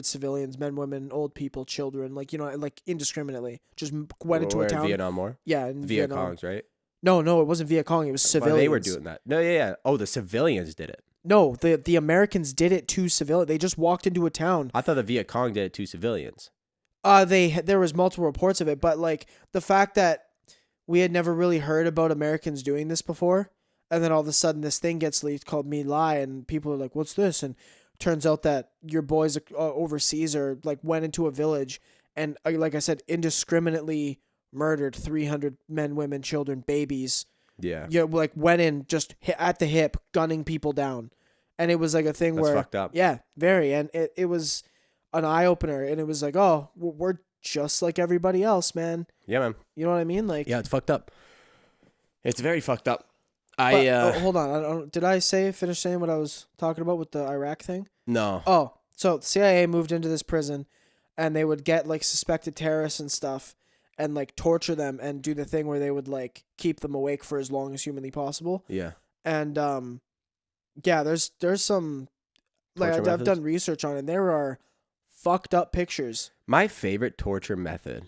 civilians, men, women, old people, children, like, you know, like indiscriminately, just went into a town. Vietnam War. Yeah, in Viet Vietnam. Congs, right? No, it wasn't Viet Cong. It was civilians. Well, they were doing that. No, yeah. Oh, the civilians did it. No, the Americans did it to civilians. They just walked into a town. I thought the Viet Cong did it to civilians. There was multiple reports of it, but like the fact that we had never really heard about Americans doing this before, and then all of a sudden this thing gets leaked called My Lai, and people are like, "What's this?" And turns out that your boys overseas are like went into a village and like I said, indiscriminately murdered 300 men, women, children, babies. Yeah. You know, like went in just at the hip, gunning people down. And it was like a thing That's where, fucked up. yeah, very. And it was an eye opener. And it was like, oh, we're just like everybody else, man. Yeah, man. You know what I mean? Like, Yeah, it's fucked up. It's very fucked up. Hold on. Did I finish saying what I was talking about with the Iraq thing? No. Oh, so the CIA moved into this prison and they would get like suspected terrorists and stuff and like torture them and do the thing where they would like keep them awake for as long as humanly possible. Yeah. And yeah, there's some like I've done research on it. And there are fucked up pictures. My favorite torture method,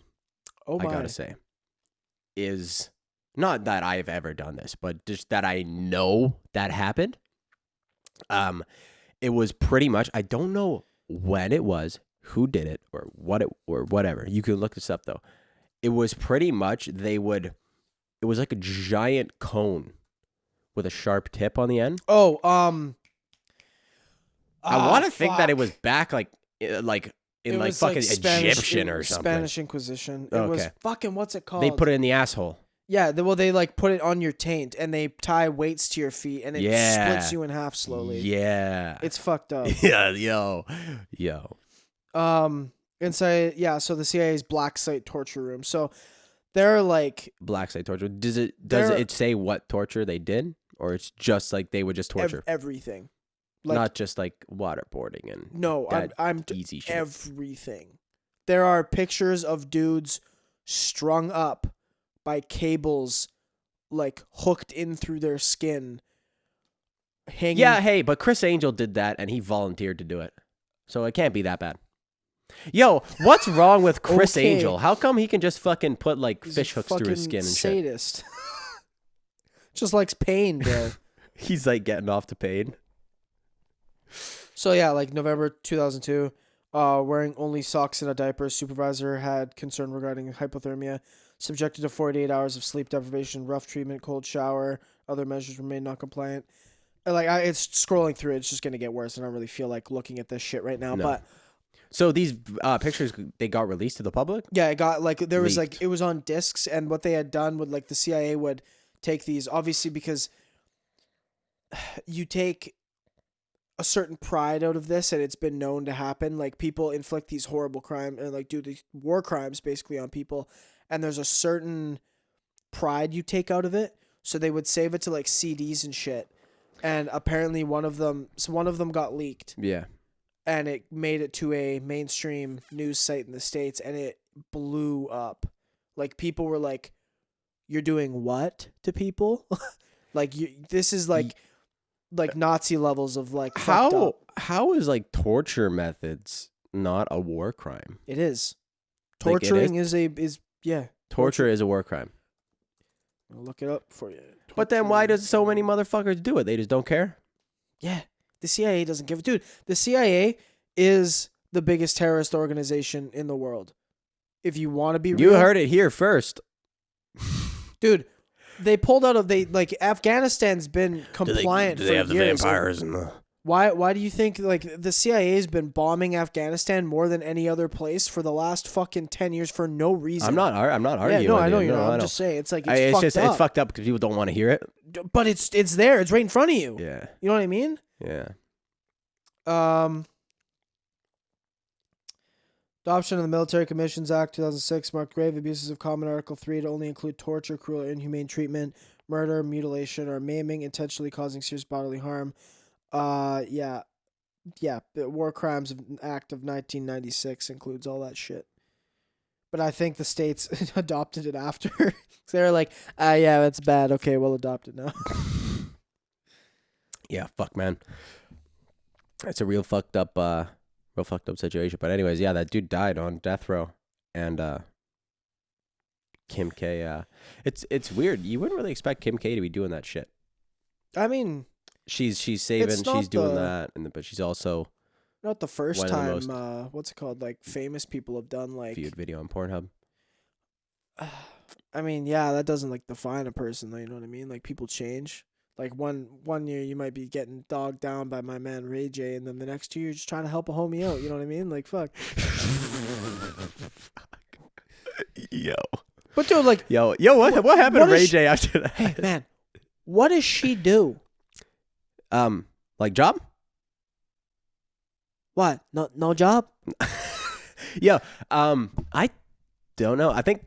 I gotta say, is not that I've ever done this, but just that I know that happened. It was pretty much, I don't know when it was, who did it, or what it, or whatever. You can look this up though. It was pretty much it was like a giant cone with a sharp tip on the end. Oh, I want to think that it was back like in like fucking Egyptian or something. Spanish Inquisition. It was fucking, what's it called? They put it in the asshole. Yeah, they like put it on your taint and they tie weights to your feet and it splits you in half slowly. Yeah. It's fucked up. Yeah, yo. And so the CIA's black site torture room. So they're like black site torture. Does it say what torture they did, or it's just like they would just torture everything, like, not just like waterboarding and no, I'm easy shit. Everything. There are pictures of dudes strung up by cables, like hooked in through their skin. Hanging. Yeah, hey, but Chris Angel did that and he volunteered to do it, so it can't be that bad. Yo, what's wrong with Chris Angel? How come he can just fucking put like fish hooks through his skin and sadist. shit? Just likes pain, bro. He's like getting off the pain. So yeah, like November 2002, wearing only socks and a diaper. Supervisor had concern regarding hypothermia. Subjected to 48 hours of sleep deprivation, rough treatment, cold shower. Other measures remain not compliant. Like it's scrolling through, it's just gonna get worse. I don't really feel like looking at this shit right now. No. But so these pictures, they got released to the public? Yeah, it got like there was like it was on discs, and what they had done would like the CIA would take these, obviously because you take a certain pride out of this, and it's been known to happen. Like people inflict these horrible crimes and like do these war crimes basically on people. And there's a certain pride you take out of it. So they would save it to like CDs and shit. And apparently one of them got leaked. Yeah. And it made it to a mainstream news site in the States and it blew up. Like people were like, you're doing what to people? Like this is like Nazi levels of like how is like torture methods not a war crime? It is. Torturing is yeah. Torture is a war crime. I'll look it up for you. But then why does so many motherfuckers do it? They just don't care? Yeah. The CIA doesn't give a dude. The CIA is the biggest terrorist organization in the world. If you want to be real. You heard it here first. Dude, they pulled out of Afghanistan's been compliant for years. Do they have the vampires and the Why do you think like the CIA's been bombing Afghanistan more than any other place for the last fucking 10 years for no reason? I'm not arguing. Yeah, no, I know you're not. I'm just saying it's like it's fucked up because people don't want to hear it. But it's there. It's right in front of you. Yeah. You know what I mean? Yeah. Adoption of the Military Commissions Act 2006 marked grave abuses of Common Article 3 to only include torture, cruel or inhumane treatment, murder, mutilation, or maiming, intentionally causing serious bodily harm. The War Crimes Act of 1996 includes all that shit. But I think the states adopted it after. So they were like, yeah, that's bad. Okay, we'll adopt it now. Yeah, fuck, man. It's a real fucked up situation. But anyways, yeah, that dude died on death row. And Kim K, it's weird. You wouldn't really expect Kim K to be doing that shit. I mean, she's saving, she's doing that, but she's also not the first time. What's it called? Like famous people have done like viewed video on Pornhub. I mean, yeah, that doesn't like define a person, though. You know what I mean? Like people change. Like one year you might be getting dogged down by my man Ray J, and then the next 2 years you're just trying to help a homie out. You know what I mean? Like fuck. Yo. But dude, like yo, what happened to Ray J after that? Hey man, what does she do? Like job? What? No job? Yo, I don't know. I think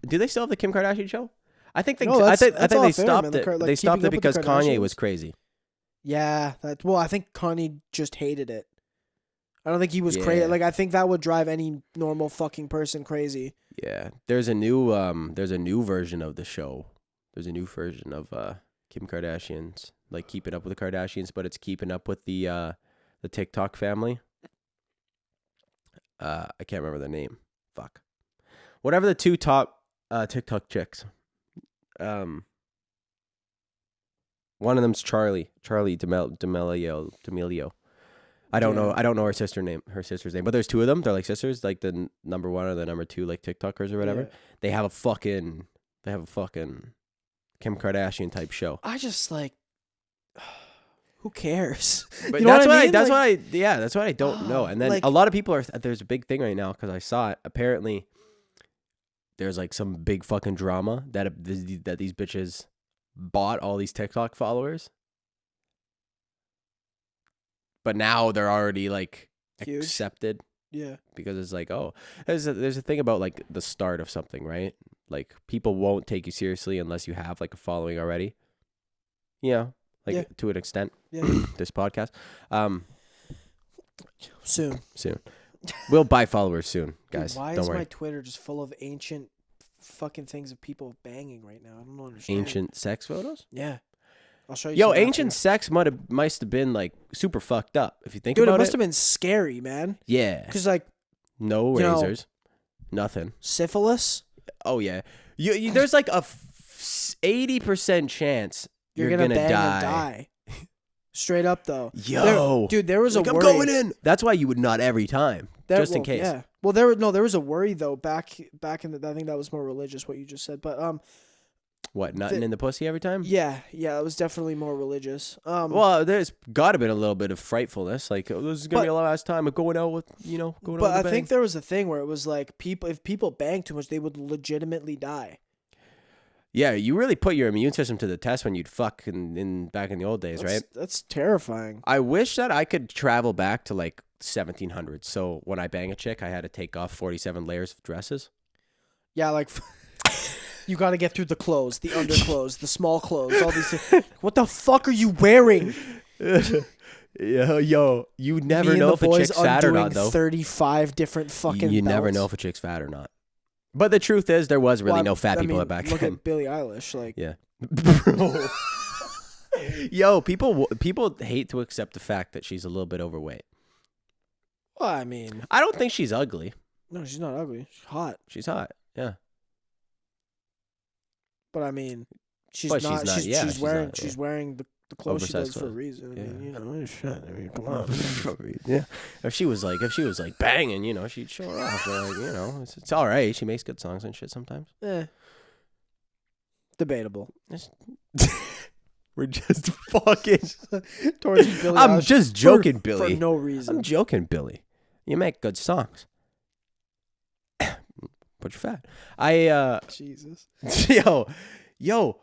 do they still have the Kim Kardashian show? I think they. No, I that's think all they fair, stopped man. The it. Kar- like, They stopped Keeping it Up with the because Kanye Kardashians? was crazy. Yeah. Well, I think Kanye just hated it. I don't think he was crazy. Yeah. Like, I think that would drive any normal fucking person crazy. Yeah, there's a new version of the show. There's a new version of Kim Kardashian's, like Keeping Up with the Kardashians, but it's keeping up with the TikTok family. I can't remember the name. Fuck. Whatever the two top TikTok chicks. One of them's Charlie D'Amelio. I don't know her sister's name, but there's two of them. They're like sisters, like the number one or the number two, like TikTokers or whatever. Yeah. They have a fucking Kim Kardashian type show. I just like, who cares? But You know that's what I what mean? that's what I don't know. And then like- a lot of people there's a big thing right now because I saw it. Apparently, there's like some big fucking drama that these bitches bought all these TikTok followers. But now they're already like Huge. accepted Yeah. because it's like, oh, there's a thing about like the start of something, right? Like people won't take you seriously unless you have like a following already. Yeah, like Yeah. to an extent. Yeah. This podcast. Soon. We'll buy followers soon, guys. Dude, why Don't is worry. my Twitter just full of ancient fucking things of people banging right now? I don't understand. Ancient sex photos? Yeah. I'll show you. Yo, some after. ancient sex might have been like super fucked up if you think Dude, it about must have been scary, man. Yeah. Because like No you know- razors. Nothing. syphilis, Oh yeah. You there's like a 80% chance you're gonna bang and die. Straight up though. Yo. Dude, there was Like, a I'm worry. going in. That's why you would not every time. Just in case. Yeah. Well, there was a worry though back in the. I think that was more religious what you just said, but What, nutting in the pussy every time? yeah, it was definitely more religious. Well, there's got to been a little bit of frightfulness. Like, oh, this is going to be the last time of going out with, going out but with I a bang. think there was a thing where it was like if people banged too much, they would legitimately die. Yeah, you really put your immune system to the test when you'd fuck back in the old days, right? That's terrifying. I wish that I could travel back to like 1700s. So when I bang a chick, I had to take off 47 layers of dresses. Yeah, like you got to get through the clothes, the underclothes, the small clothes, all these things. What the fuck are you wearing? Yo, you never Me and know the if a boys chick's fat or not, undoing though. 35 different fucking You never belts. know if a chick's fat or not. But the truth is, there was really Well, no fat I people mean, back look then. at Billie Eilish, like Yeah. Yo, people hate to accept the fact that she's a little bit overweight. well, I mean, I don't think she's ugly. no, she's not ugly. She's hot. She's hot. Yeah. But I mean, she's But not. she's not- She's wearing the clothes she Oversized does for a clothes. reason. Yeah. I mean, shit. I mean, come on. Yeah. If she was like banging, she'd show her off. Like, it's all right. She makes good songs and shit sometimes. Debatable. We're just fucking. Towards Billie I'm Eilish just joking, Billy. for no reason. I'm joking, Billy. You make good songs. But you're fat. Jesus. Yo,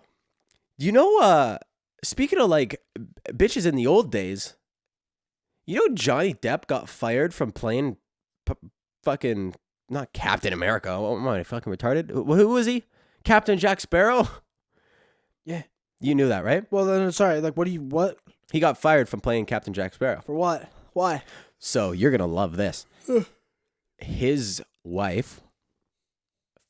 speaking of like bitches in the old days, Johnny Depp got fired from playing fucking, not Captain America. Oh, am I fucking retarded? Who was he? Captain Jack Sparrow? Yeah. You knew that, right? Well, then sorry. Like, what? He got fired from playing Captain Jack Sparrow. For what? Why? So you're going to love this. His wife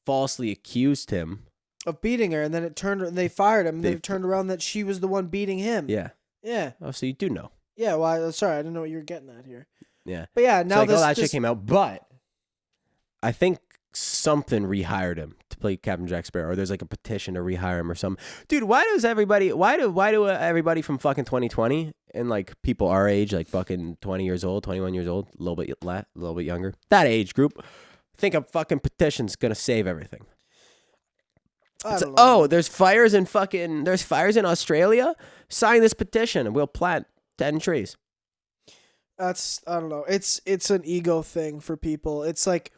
falsely accused him. Of beating her, and then they fired him. They- They turned around that she was the one beating him. Yeah. Yeah. Oh, so you do know. Yeah. Well, sorry, I didn't know what you were getting at here. Yeah. But yeah, So now like, this, that shit this came out, but I think something rehired him to play Captain Jack Sparrow, or there's like a petition to rehire him or something. Dude, why do everybody from fucking 2020 and like people our age, like fucking 20 years old, 21 years old, a little bit younger, that age group, think a fucking petition's gonna save everything? I don't know. There's fires in Australia. Sign this petition and we'll plant 10 trees. I don't know. It's an ego thing for people. It's like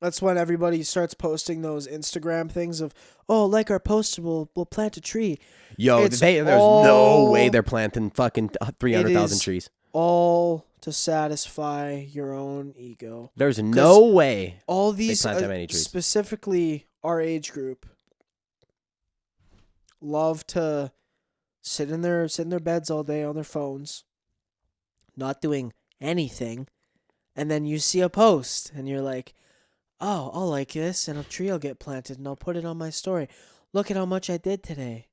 that's when everybody starts posting those Instagram things of, oh, like our post, we'll plant a tree. Yo, It's there's no all- way they're planting fucking 300,000 is trees. All to to satisfy your own ego. There's no way All these, plant that many trees. specifically our age group, love to sit in their beds all day on their phones, not doing anything, and then you see a post and you're like, oh, I'll like this, and a tree will get planted, and I'll put it on my story. Look at how much I did today.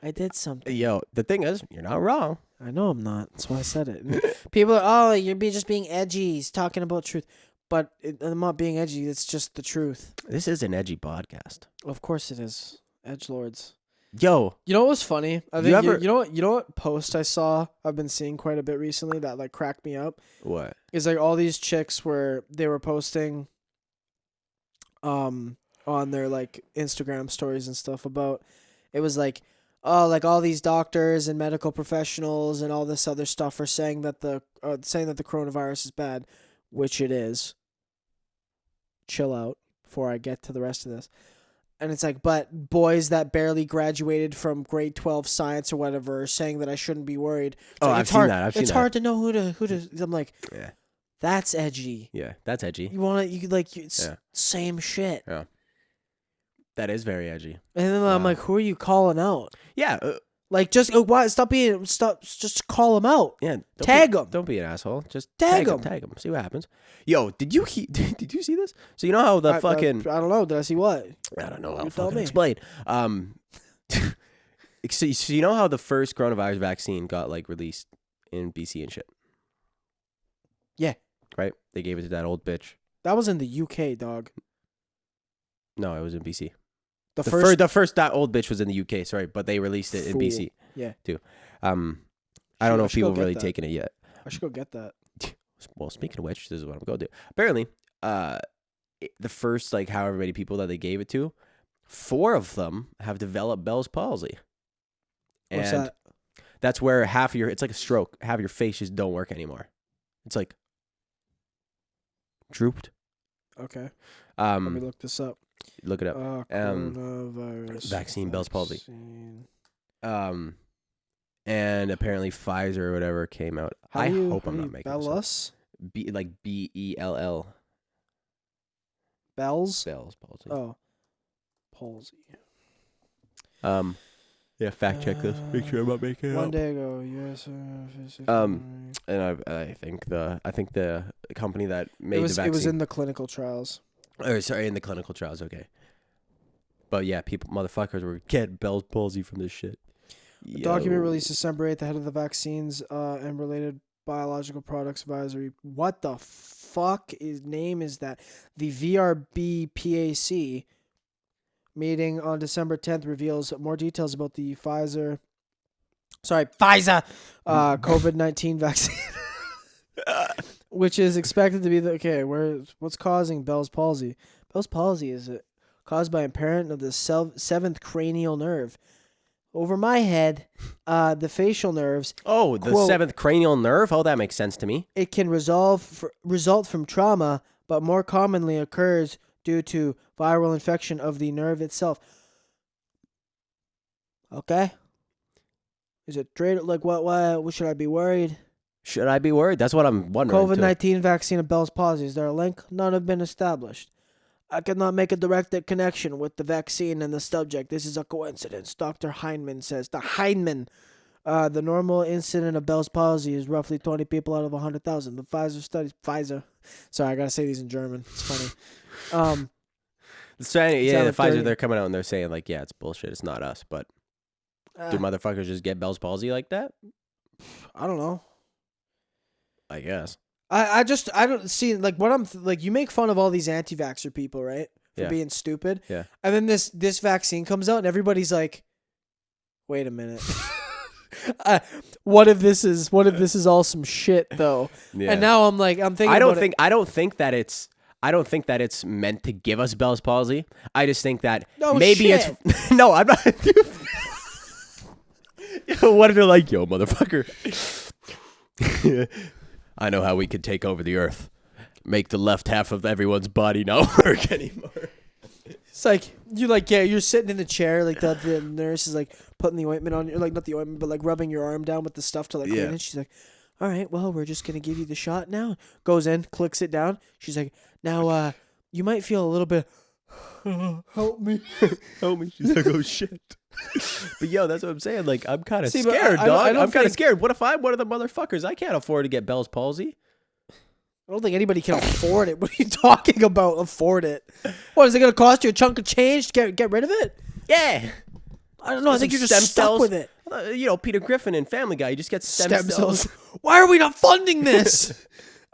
I did something. Yo, the thing is, you're not wrong. I know I'm not. That's why I said it. People are, oh, you're just being edgy. He's talking about truth. But I'm not being edgy. It's just the truth. This is an edgy podcast. Of course it is. Edgelords. Yo. You know what was funny? I think You you know what post I saw I've been seeing quite a bit recently that like cracked me up? What? Is like all these chicks where they were posting on their like Instagram stories and stuff about, it was like, oh, like all these doctors and medical professionals and all this other stuff are saying that the coronavirus is bad, which it is. Chill out before I get to the rest of this. And it's like, but boys that barely graduated from grade 12 science or whatever are saying that I shouldn't be worried. I've seen that. It's hard to know who to. I'm like, yeah, that's edgy. Yeah, that's edgy. Same shit. Yeah, that is very edgy. And then I'm like, who are you calling out? Yeah, just call them out. Yeah, tag them. Don't be an asshole. Just tag them. Tag them. See what happens. Yo, did you see this? So you know how the fucking I don't know. Did I see what? I don't know. I'll fucking explain. So you know how the first coronavirus vaccine got like released in BC and shit? Yeah. Right. They gave it to that old bitch. That was in the UK, dog. No, it was in BC. The first that old bitch was in the UK, sorry, but they released it in BC. Yeah. Too. I don't know if people have really taken it yet. I should go get that. Well, speaking of which, this is what I'm going to do. Apparently, the first like however many people that they gave it to, 4 of them have developed Bell's palsy. What's and that? That's where it's like a stroke. Half your face just don't work anymore. It's like drooped. Okay. Let me look this up. Look it up. Coronavirus vaccine, Bell's palsy. And apparently Pfizer or whatever came out. I hope I'm not making Bellus? Bell. Bell's palsy. Oh, palsy. Yeah, fact check this. Make sure I'm not making it up. One day ago, yes. And I think the company that made the vaccine. It was in the clinical trials. Oh, sorry, in the clinical trials. Okay. But yeah, motherfuckers were getting Bell's palsy from this shit. A document released December 8th, the head of the vaccines and related biological products advisory. What the fuck name is that? The VRBPAC meeting on December 10th reveals more details about the Pfizer COVID-19 vaccine, which is expected to be what's causing Bell's palsy? Bell's palsy is caused by impairment of the 7th cranial nerve. Over my head, the facial nerves. Oh, the quote, 7th cranial nerve? Oh, that makes sense to me. It can result from trauma, but more commonly occurs due to viral infection of the nerve itself. Okay. Is it what should I be worried? Should I be worried? That's what I'm wondering. COVID-19 vaccine of Bell's palsy. Is there a link? None have been established. I cannot make a direct connection with the vaccine and the subject. This is a coincidence, Dr. Heinemann says. The normal incidence of Bell's palsy is roughly 20 people out of 100,000. The Pfizer. Sorry, I got to say these in German. It's funny. The Pfizer, they're coming out and they're saying, like, yeah, it's bullshit. It's not us. But do motherfuckers just get Bell's palsy like that? I don't know. I guess. I don't see, like, what I'm, like, you make fun of all these anti-vaxxer people, right? For being stupid. Yeah. And then this vaccine comes out and everybody's like, wait a minute. What if this is all some shit though? Yeah. And now I'm thinking I don't think that it's meant to give us Bell's palsy. I just think that it's no, I'm not. What if they're like, yo, motherfucker? I know how we could take over the earth. Make the left half of everyone's body not work anymore. It's like, you're sitting in the chair, like the nurse is like putting the ointment on you, like not the ointment, but like rubbing your arm down with the stuff to like clean it. She's like, all right, well, we're just going to give you the shot now. Goes in, clicks it down. She's like, now, you might feel a little bit, help me. Help me. She's like, oh, shit. But, yo, that's what I'm saying. Like, I'm kind of See, but scared, I dog. don't I'm kind of think- scared. What if I'm one of the motherfuckers? I can't afford to get Bell's palsy. I don't think anybody can afford it. What are you talking about, afford it? What, is it going to cost you a chunk of change to get rid of it? Yeah. I don't know. I think Some you're stem just stuck cells. with it. You know, Peter Griffin and Family Guy, you just get stem cells. Why are we not funding this?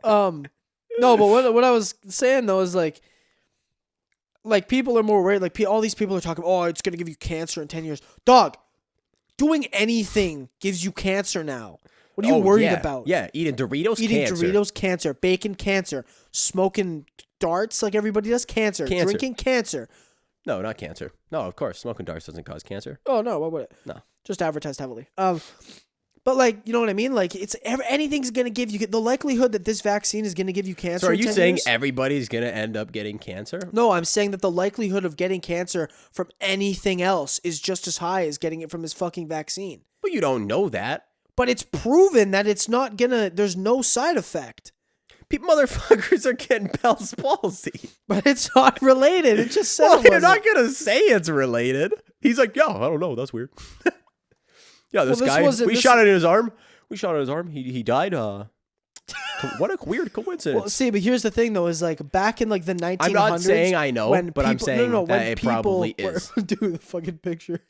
No, but what I was saying though is like people are more worried. Like all these people are talking, oh, it's gonna give you cancer in 10 years. Dog, doing anything gives you cancer now. What are you worried about? Yeah, eating Doritos, Eating cancer. Doritos, cancer. Bacon, cancer. Smoking darts like everybody does, cancer. Drinking, cancer. No, not cancer. No, of course, smoking darts doesn't cause cancer. Oh no, what would it? No, just advertised heavily. But like, you know what I mean? Like, anything's gonna give you the likelihood that this vaccine is gonna give you cancer. So are in you 10 saying years? everybody's gonna end up getting cancer? No, I'm saying that the likelihood of getting cancer from anything else is just as high as getting it from this fucking vaccine. But you don't know that. But it's proven that it's not gonna. There's no side effect. Motherfuckers are getting Bell's palsy. But it's not related. It just said Well, it you're wasn't. not gonna say it's related. He's like, yo, I don't know. That's weird. Yeah, this guy. We shot it in his arm. He died. What a weird coincidence. Well, see, but here's the thing, though, is like back in like the 1900s. I'm not saying I know, when but I'm people- saying no, that when it people probably were- is. Dude, the fucking picture.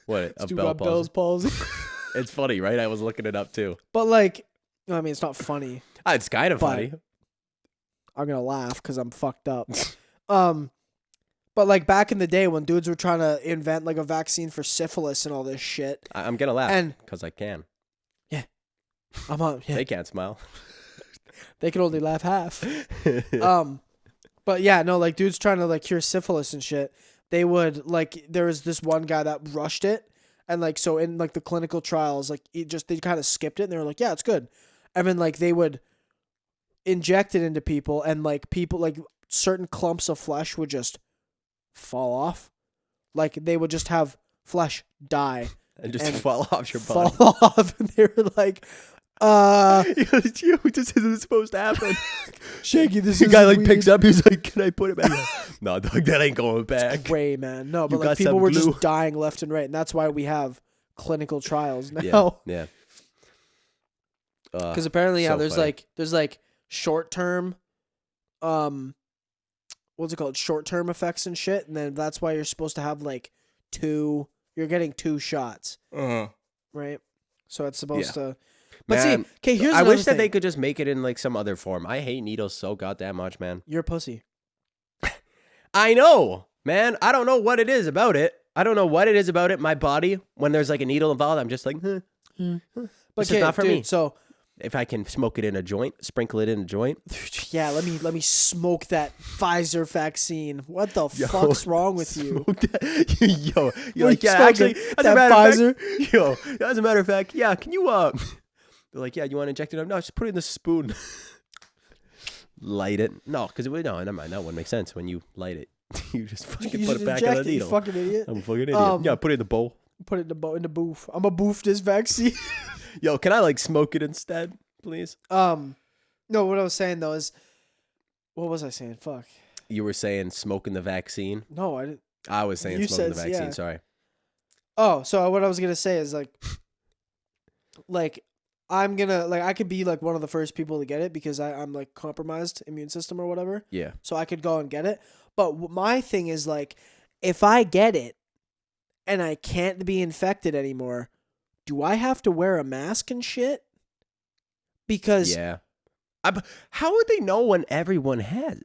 What? A Dude Bell got Bell's palsy. palsy. It's funny, right? I was looking it up too. But like, I mean, it's not funny. It's kind of But- funny. I'm gonna laugh because I'm fucked up. But like back in the day when dudes were trying to invent like a vaccine for syphilis and all this shit, I'm gonna laugh and because I can. I'm on. Yeah, They can't smile. they can only laugh half. But yeah, no, like dudes trying to like cure syphilis and shit. They would like there was this one guy that rushed it, and like so in like the clinical trials, like they kind of skipped it, and they were like, yeah, it's good, and then like they would inject it into people, and like people like certain clumps of flesh would just fall off, like they would just have flesh die and just and fall off your body. fall off, and they were like, This isn't supposed to happen. Shaky, this The is guy like weed. picks up. He's like, "Can I put it back?" No, dog, that ain't going back. Gray, man. No, but You like got people some were glue. just dying left and right, and that's why we have clinical trials Yeah, now. yeah. Because apparently, so there's funny. like short term, what's it called? Short term effects and shit, and then that's why you're supposed to have like you're getting 2 shots, right? So it's supposed to. But Man, see, okay, here's I another wish that they thing. could just make it in like some other form. I hate needles so goddamn much, man. You're a pussy. I know, man. I don't know what it is about it. I don't know what it is about it. My body, when there's like a needle involved, I'm just like, But this is not for me. So If I can smoke it in a joint, sprinkle it in a joint. yeah, let me smoke that Pfizer vaccine. What the fuck's wrong with you? Smoke that. Yo, you're What like, are you yeah, smoking? actually, as a That matter of Pfizer? fact, yo, as a matter of fact, yeah, can you, they're like, yeah, you want to inject it? No, just put it in the spoon. Light it. No, because no, never mind. That wouldn't make sense when you light it. You just fucking You put just it back in inject the it, you needle. fucking idiot. I'm a fucking idiot. Um, Yeah, put it in the bowl. Put it in the booth. I'm a boof this vaccine. Yo, can I like smoke it instead, please? No, what I was saying though is, what was I saying? Fuck. You were saying smoking the vaccine. No, I didn't. I was saying You smoking the said- vaccine. yeah. Sorry. Oh, so what I was gonna say is like I'm gonna I could be like one of the first people to get it because I'm like compromised immune system or whatever. Yeah. So I could go and get it. But my thing is like, if I get it and I can't be infected anymore, do I have to wear a mask and shit? Because Yeah. How would they know when everyone has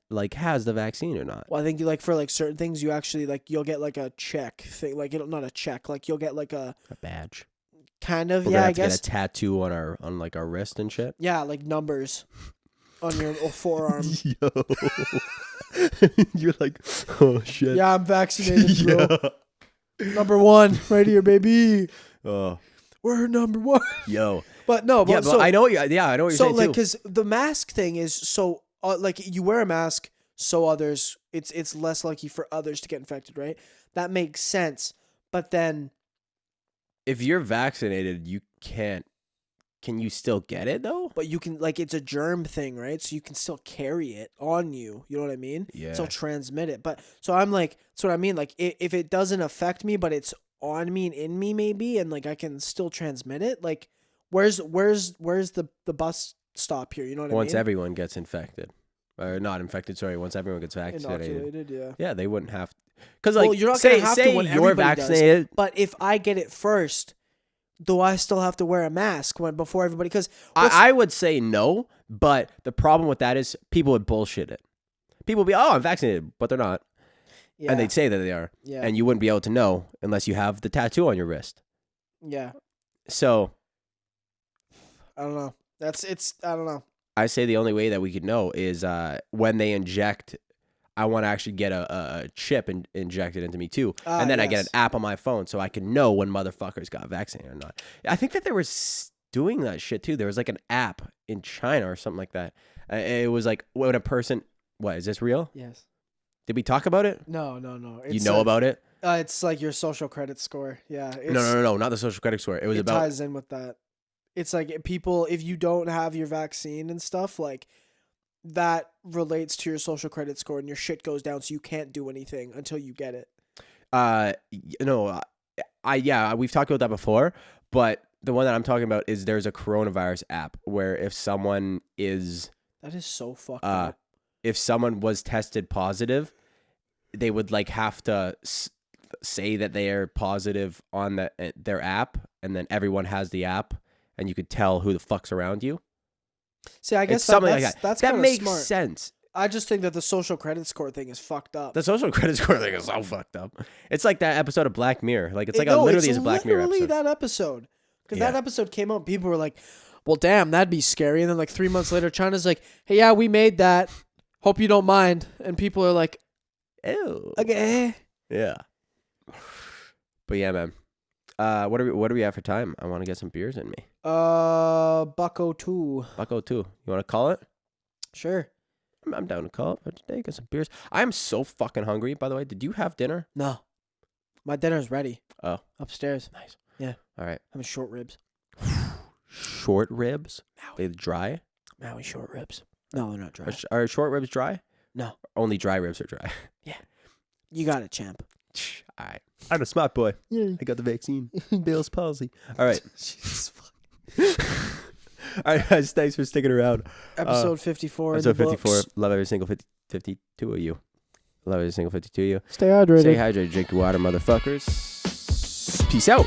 the vaccine or not? well, I think for like certain things, you actually you'll get like a check thing, like not a check, like you'll get like a badge. kind of We're gonna I have to guess get a tattoo on our wrist and shit. yeah, like numbers on your forearm. Yo. You're like, oh shit. Yeah, I'm vaccinated, bro. Yeah. Number 1, right here, baby. Oh. We're number 1. Yo. But no, but Yeah, but so, I know what you're so saying like too. because the mask thing is so you wear a mask so others it's less likely for others to get infected, right? That makes sense. But then If you're vaccinated, you can't Can you still get it though? But you can, like, it's a germ thing, right? So you can still carry it on you. You know what I mean? Yeah. Still transmit it. But so I'm like, that's what I mean. Like, if it doesn't affect me, but it's on me and in me maybe, and like I can still transmit it. Like, where's the bus stop here? You know what Once I mean? everyone gets infected, or not infected. Sorry, once everyone gets vaccinated. Inoculated, yeah. Yeah, they wouldn't have. Because like, Well, you're not say gonna have to when you're everybody does. vaccinated. But if I get it first, do I still have to wear a mask before everybody? Because I would say no, but the problem with that is people would bullshit it. People would be, oh, I'm vaccinated, but they're not. yeah, And they'd say that they are. yeah, And you wouldn't be able to know unless you have the tattoo on your wrist. yeah. So I don't know. I don't know. I say the only way that we could know is when they inject. I want to actually get a chip injected into me too. And then I get an app on my phone so I can know when motherfuckers got vaccinated or not. I think that they were doing that shit too. There was like an app in China or something like that. It was like when a person, what, is this real? Yes. Did we talk about it? No. You know about it? It's like your social credit score. Yeah. No, not the social credit score. It was about. It ties in with that. It's like people, if you don't have your vaccine and stuff, like that relates to your social credit score and your shit goes down, so you can't do anything until you get it. We've talked about that before, but the one that I'm talking about is there's a coronavirus app where if someone is. That is so fucked up. If someone was tested positive, they would like have to say that they are positive on their app, and then everyone has the app, and you could tell who the fuck's around you. See, I guess something like that. That's that makes smart. sense. I just think that the social credit score thing is fucked up. The social credit score thing is so fucked up. It's like that episode of Black Mirror. Like it's literally a Black Mirror episode. That episode, because that episode came out, people were like, "Well, damn, that'd be scary." And then like 3 months later, China's like, "Hey, yeah, we made that. Hope you don't mind." And people are like, "Ew." Okay. Yeah. But yeah, man. What are we at for time? I want to get some beers in me. $1.02. $1.02. You want to call it? Sure. I'm down to call it for today. Get some beers. I am so fucking hungry. By the way, did you have dinner? No, my dinner's ready. Oh, upstairs. Nice. Yeah. All right. Having short ribs. Short ribs? They dry? Maui short ribs. No, they're not dry. Are short ribs dry? No. Only dry ribs are dry. Yeah. You got it, champ. All right. I'm a smart boy. Yeah. I got the vaccine. Bill's palsy. All right. Jesus fuck. All right, guys. Thanks for sticking around. Episode 54. Episode 54. Love every single 52 of you. Love every single 52 of you. Stay hydrated. Stay hydrated. Drink your water, motherfuckers. Peace out.